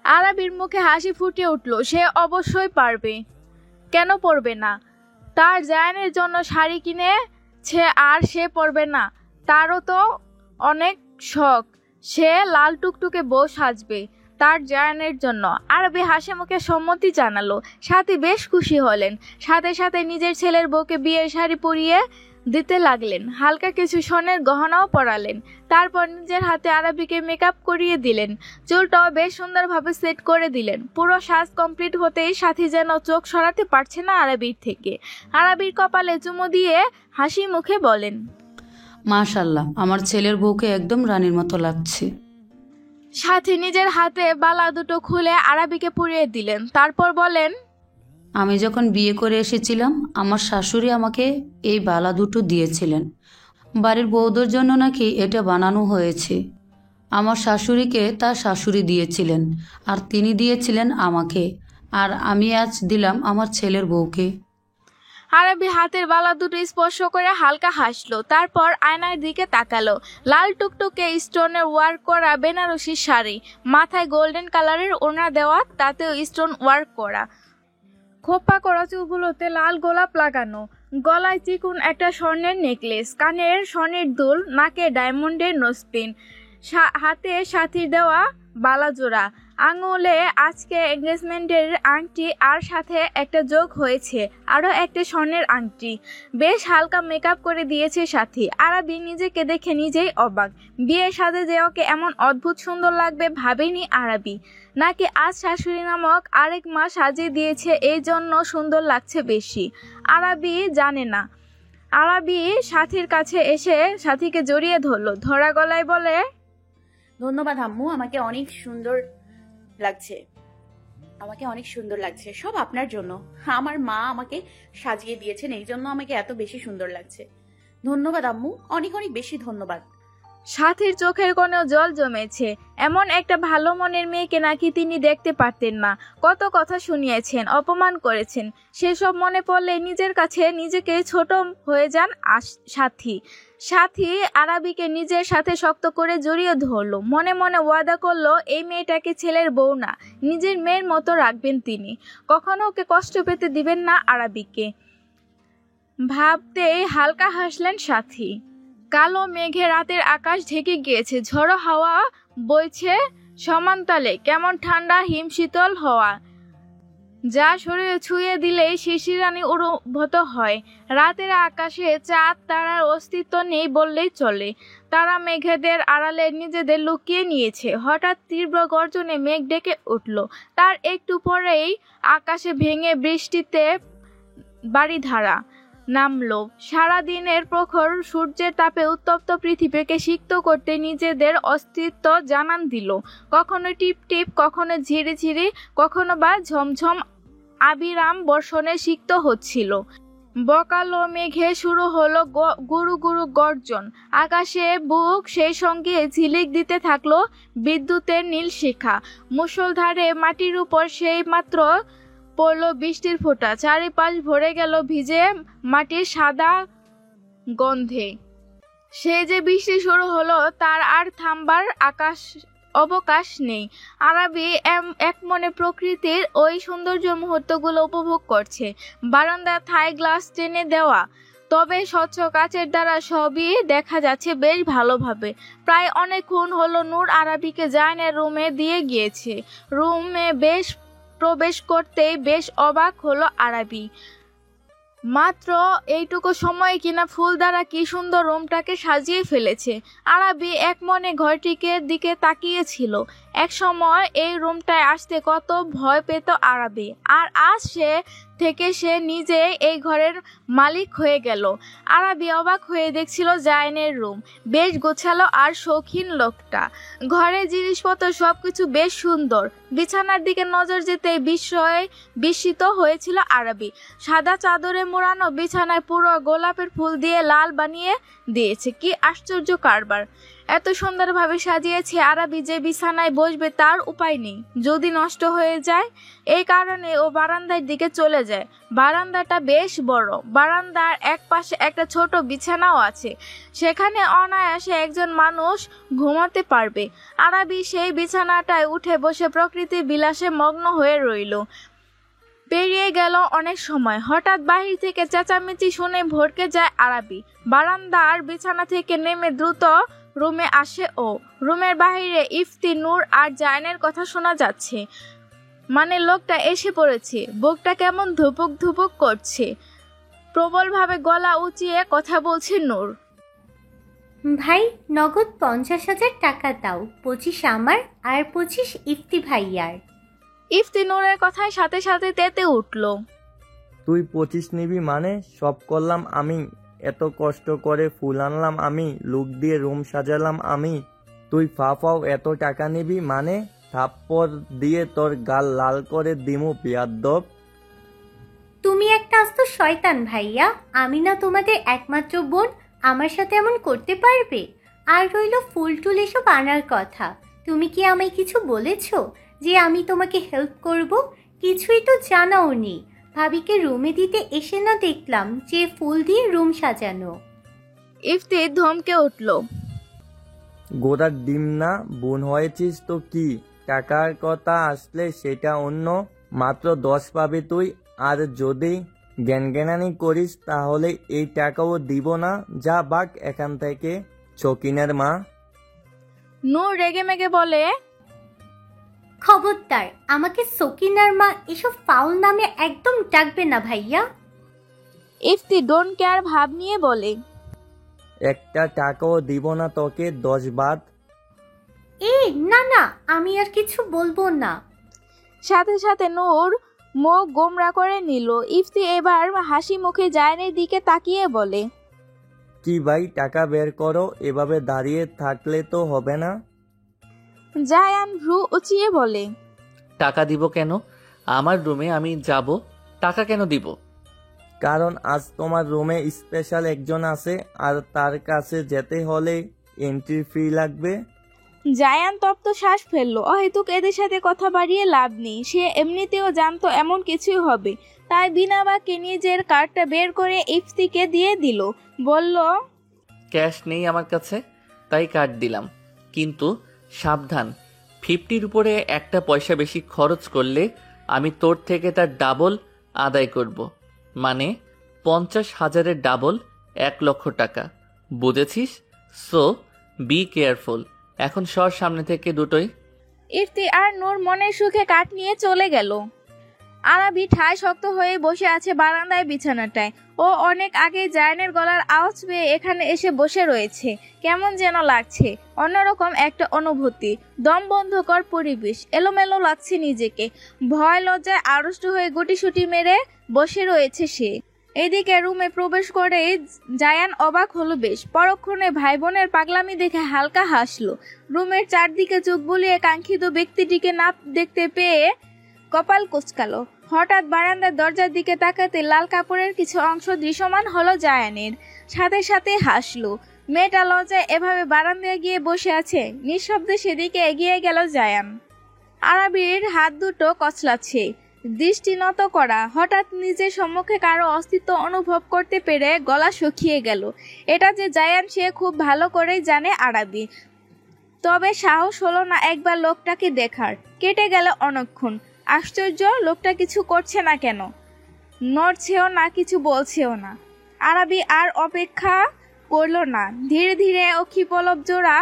আরবির মুখে হাসি ফুটে উঠল। সে অবশ্যই পারবে, কেন পরবে না? তার জায়ানের জন্য শাড়ি কিনেছে আর সে পরবে না? তারও তো অনেক শখ। সে লাল টুকটুকে বউ সাজবে তার জায়ানের জন্য। আরবি হাসি মুখে সম্মতি জানালো। সাথী বেশ খুশি হলেন। সাথে সাথে নিজের ছেলের বউকে বিয়ের শাড়ি পরিয়ে দিতে লাগলেন। হালকা কিছু স্বর্ণের গহনাও পরালেন। তারপর নিজের হাতে আরবিকে মেকআপ করিয়ে দিলেন। চুলটাও বেশ সুন্দরভাবে সেট করে দিলেন। পুরো সাজ কমপ্লিট হতেই সাথী যেন চোখ সরাতে পারছে না আরবির থেকে। আরবির কপালে চুমু দিয়ে হাসি মুখে বলেন, মাশাআল্লাহ, আমার ছেলের বউকে একদম রানীর মতো লাগছে। সাথী নিজের হাতে বালা দুটো খুলে আরবিকে পরিয়ে দিলেন। তারপর বলেন, আমি যখন বিয়ে করে এসেছিলাম আমার শাশুড়ি আমাকে এই বালা দুটো দিয়েছিলেন। বাড়ির বউদের জন্য নাকি এটা বানানো হয়েছে। আমার শাশুড়িকে তার শাশুড়ি দিয়েছিলেন আর তিনি দিয়েছিলেন আমাকে, আর আমি আজ দিলাম আমার ছেলের বউকে। আরবি হাতের বালা দুটো স্পর্শ করে হালকা হাসলো। তারপর আয়নার দিকে তাকালো। লাল টুকটুকে স্টোনের ওয়ার্ক করা বেনারসি শাড়ি, মাথায় গোল্ডেন কালারের ওড়না দেওয়া, তাতেও স্টোন ওয়ার্ক করা। খোপা করা চুলগুলোতে লাল গোলাপ লাগানো, গলায় চিকুন একটা স্বর্ণের নেকলেস, কানের স্বর্ণের দুল, নাকে ডায়মন্ডের নোজপিন, হাতে সাথীর দেওয়া বালা জোড়া, আঙুলে আজকে এঙ্গেজমেন্টের আংটি, আর সাথে একটা যোগ হয়েছে আরও একটা স্বর্ণের আংটি। বেশ হালকা মেকআপ করে দিয়েছে সাথী। আরবি নিজেকে দেখে নিজেই অবাক। বিয়ের সাথে যে ওকে এমন অদ্ভুত সুন্দর লাগবে ভাবেনি আরবি। নাকি আজ শাশুড়ি নামক আরেক মা সাজিয়ে দিয়েছে, এই জন্য সুন্দর লাগছে বেশি। আরবি জানে না। আরবি সাথীর কাছে এসে সাথীকে জড়িয়ে ধরলো। ধরা গলায় বলে, ধন্যবাদ আম্মু, আমাকে অনেক সুন্দর লাগছে। আমাকে অনেক সুন্দর লাগছে, সব আপনার জন্য। আমার মা আমাকে সাজিয়ে দিয়েছেন, এই জন্য আমাকে এত বেশি সুন্দর লাগছে। ধন্যবাদ আম্মু, অনেক অনেক বেশি ধন্যবাদ। সাথীর চোখের কোণেও জল জমেছে। এমন একটা ভালো মনের মেয়েকে নাকি তিনি দেখতে পারতেন না। কত কথা শুনিয়েছেন, অপমান করেছেন, সেসব মনে পড়লে নিজের কাছে নিজেকে ছোট হয়ে যান সাথী আরাবিকে নিজের সাথে শক্ত করে জড়িয়ে ধরলো। মনে মনে ওয়াদা করলো এই মেয়েটাকে ছেলের বউ না, নিজের মেয়ের মতো রাখবেন তিনি। কখনো ওকে কষ্ট পেতে দিবেন না আরাবিকে। ভাবতেই হালকা হাসলেন সাথী। কালো মেঘে রাতের আকাশ ঢেকে গিয়েছে, ঝড়ো হাওয়া বইছে সমান্তালে, কেমন ঠান্ডা হিমশীতল হাওয়া, যা শরীরে ছুঁয়ে দিলেই শিশিরানি অনুভূত হয়। রাতের আকাশে চাঁদ তারার অস্তিত্ব নেই বললেই চলে। তারা মেঘেদের আড়ালে নিজেদের লুকিয়ে নিয়েছে। হঠাৎ তীব্র গর্জনে মেঘ ডেকে উঠল। তার একটু পরেই আকাশে ভেঙে বৃষ্টিতে বাড়িধারা নামলো। সারাদিনের প্রখর সূর্যের তাপে উত্তপ্ত পৃথিবীকে সিক্ত করতে নিজেদের অস্তিত্ব জানান দিল। কখনো টিপ টিপ, কখনো ঝিরি ঝিরি, কখনো বা ঝমঝম আবিরাম বর্ষণে সিক্ত হচ্ছিল। বকালো মেঘে শুরু হলো গুরু গুরু গর্জন। আকাশে বুক সেই সঙ্গে ঝিলিক দিতে থাকলো বিদ্যুতের নীল শিখা। মুষলধারে মাটির উপর সেই মাত্র পড়ল বৃষ্টির ফোঁটা। চারিপাশ ভরে গেল ভিজে মাটির সাদা গন্ধে। সে যে বৃষ্টি শুরু হলো তার আর থামবার অবকাশ নেই। আরাবি এক মনে প্রকৃতির ওই সৌন্দর্য মুহূর্তগুলো উপভোগ করছে। বারান্দার থাই গ্লাস টেনে দেওয়া, তবে স্বচ্ছ কাচের দ্বারা সবই দেখা যাচ্ছে বেশ ভালোভাবে। প্রায় অনেকক্ষণ হলো নূর আরাবিকে জায়নের রুমে দিয়ে গিয়েছে। রুমে প্রবেশ করতেই বেশ অবাক হলো আরাবি। মাত্র এইটুকু সময় কিনা ফুল দ্বারা কি সুন্দর রুমটাকে সাজিয়ে ফেলেছে। আরাবি এক মনে ঘরটিকে দিকে তাকিয়েছিল। এক সময় এই রুমটায় আসতে কত ভয় পেত আরাবি, আর আজ সে নিজে এই ঘরের মালিক হয়ে গেল। আরাবি অবাক হয়ে দেখছিল জায়নের রুম। বেশ গোছালো আর শৌখিন লোকটা। ঘরের জিনিসপত্র সবকিছু বেশ সুন্দর। বিছানার দিকে নজর যেতেই বিস্মিত হয়েছিল আরাবি। সাদা চাদরে মোড়ানো বিছানায় পুরো গোলাপের ফুল দিয়ে লাল বানিয়ে দিয়েছে। কি আশ্চর্য কারবার! এত সুন্দরভাবে সাজিয়েছে আরাবি যে বিছানায় বসবে তার উপায় নেই, যদি নষ্ট হয়ে যায়। এই কারণে ও বারান্দার দিকে চলে যায়। বারান্দাটা বেশ বড়। বারান্দার এক পাশে একটা ছোট বিছানাও আছে, সেখানে অনায়াসে একজন মানুষ ঘুমাতে পারবে। আরাবি সেই বিছানাটায় উঠে বসে প্রকৃতির বিলাসে মগ্ন হয়ে রইল। পেরিয়ে গেল অনেক সময়। হঠাৎ বাহির থেকে চেঁচামেচি শুনে ভড়কে যায় আরাবি। বারান্দার বিছানা থেকে নেমে দ্রুত রুমে আসে ও। রুমের বাহিরে ইফতি, নূর আর জায়নের কথা শোনা যাচ্ছে। মানে লোকটা এসে পড়েছে। বুকটা কেমন ধুপুক ধুপুক করছে। প্রবলভাবে গলা উঁচিয়ে কথা বলছে নূর। ভাই, নগদ 50,000 টাকা দাও। 25 আমার আর 25 ইফতি ভাইয়ার। ইফতি নূরের কথায় সাথে সাথে তেতে উঠল। তুই 25 নিবি মানে? সব করলাম আমি, এত কষ্ট করে ফুল আনলাম আমি, লুক দিয়ে রুম সাজালাম আমি, তুই ফাও এত টাকা নিবি মানে? থাপ্পড় দিয়ে তোর গাল লাল করে দিমু বিয়াদ্দব। তুমি একটা আস্ত শয়তান ভাইয়া। আমি না তোমাদের একমাত্র বোন? আমার সাথে এমন করতে পারবে? আর রইল ফুল টুল এসব আনার কথা, তুমি কি আমায় কিছু বলেছো যে আমি তোমাকে হেল্প করব? কিছুই তো জানাওনি। ভাবিকে রুমে দিতে এসে না দেখলাম যে ফুল দিয়ে রুম সাজানো। ইফতি ধমকে উঠল। গোড়ার ডিম না, বোন হয়েছিস তো কি? টাকার কথা আসলে সেটা অন্য, মাত্র 10 পাবে তুই। আর যদি জ্ঞানজ্ঞানানি করিস তাহলে এই টাকাও দিব না। যা বাক এখান থেকে, চকিনের মা। নূর রেগে মেগে বলে, খবরদার, আমাকে সকিনার মা এসব ফাউল নামে একদম ডাকবে না ভাইয়া। ইফতি ডোন্ট কেয়ার ভাব নিয়ে বলে, একটা টাকাও দিব না তোকে, 10 বাদ। না না, আমি আর কিছু বলবো না। সাথে সাথে নূর মুখ গোমরা করে নিল। ইফতি এবার হাসি মুখে জায়নের দিকে তাকিয়ে বলে, কি ভাই, টাকা বের করো, এভাবে দাঁড়িয়ে থাকলে তো হবে না। জায়ান ভ্রু উঁচিয়ে বলে, টাকা দিব কেন? আমার রুমে আমি যাব, টাকা কেন দিব? কারণ আজ তোমার রুমে স্পেশাল একজন আছে, আর তার কাছে যেতে হলে এন্ট্রি ফি লাগবে। জায়ান তপ্ত শ্বাস ফেললো। অহেতুক এদের সাথে কথা বাড়িয়ে লাভ নেই। সে এমনিতেও জানতো এমন কিছুই হবে, তাই বিনা বাক্যে নিজের কার্ডটা বের করে ইফতিকে দিয়ে দিল। বলল, ক্যাশ নেই আমার কাছে, তাই কার্ড দিলাম। কিন্তু সাবধান, 50-র উপরে একটা পয়সা বেশি খরচ করলে আমি তোর থেকে তার ডাবল আদায় করব। মানে 50,000-এর ডাবল 1,00,000 টাকা, বুঝেছিস? So be careful. এখন সর সামনে থেকে দুটোই। ইফতি আর নূর মনের সুখে কাঠ নিয়ে চলে গেল। আরাবি ঠায় শক্ত হয়ে বসে আছে বারান্দায় বিছানাটায়। ও অনেক আগে জায়ানের গলার আওয়াজ পেয়ে এখানে এসে বসে রয়েছে। কেমন যেন লাগছে, অন্যরকম একটা অনুভূতি, দম বন্ধকর পরিবেশ, এলোমেলো লাগছে নিজেকে। ভয় লজ্জায় আড়ষ্ট হয়ে গুটিসুটি মেরে বসে রয়েছে সে। এদিকে রুমে প্রবেশ করে জায়ান অবাক হলো বেশ। পরক্ষণে ভাই বোনের পাগলামি দেখে হালকা হাসলো। রুমের চারদিকে চোখ বুলিয়ে কাঙ্ক্ষিত ব্যক্তিটিকে না দেখতে পেয়ে কপাল কুঁচকালো। হঠাৎ বারান্দার দরজার দিকে তাকাতে লাল কাপড়ের কিছু অংশ দৃশ্যমান হলো জায়ানের। সাথে সাথে হাসলো। মেয়েটা লজ্জায় এভাবে বারান্দায় গিয়ে বসে আছে। নিঃশব্দে সেদিকে এগিয়ে গেল জায়ান। আরাবির হাত দুটো কচলাচ্ছে, দৃষ্টি নত করা। হঠাৎ নিজের সম্মুখে কারো অস্তিত্ব অনুভব করতে পেরে গলা শুকিয়ে গেল। এটা যে জায়ান সে খুব ভালো করেই জানে আরাবি। তবে সাহস হলো না একবার লোকটাকে দেখার। কেটে গেল অনেকক্ষণ। আশ্চর্য, লোকটা কিছু করছে না কেন? নড়ছেও না, কিছু বলছেও না। আরাবি আর অপেক্ষা করলো না। ধীরে ধীরে অক্ষিপলব জোড়া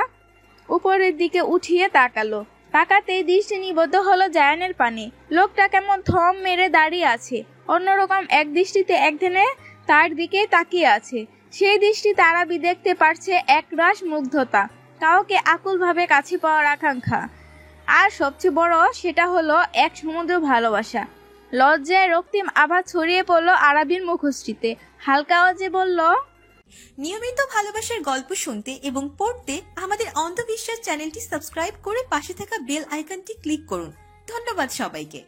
উপরের দিকে উঠিয়ে তাকালো। তাকাতেই দৃষ্টি নিবদ্ধ হলো জায়ানের পানে। লোকটা কেমন থম মেরে দাঁড়িয়ে আছে, অন্যরকম এক দৃষ্টিতে একদিনে তার দিকে তাকিয়ে আছে। সেই দৃষ্টিতে আরাবি দেখতে পারছে একরাশ মুগ্ধতা, কাউকে আকুলভাবে কাছে পাওয়ার আকাঙ্ক্ষা, আর সবচেয়ে বড় সেটা হলো এক সমুদ্র ভালোবাসা। লজ্জায় রক্তিম আভা ছড়িয়ে পড়লো আরাবির মুখশ্রীতে। হালকা আওয়াজে বলল, নিয়মিত ভালোবাসার গল্প শুনতে এবং পড়তে আমাদের অন্ধবিশ্বাস চ্যানেলটি সাবস্ক্রাইব করে পাশে থাকা বেল আইকনটি ক্লিক করুন। ধন্যবাদ সবাইকে।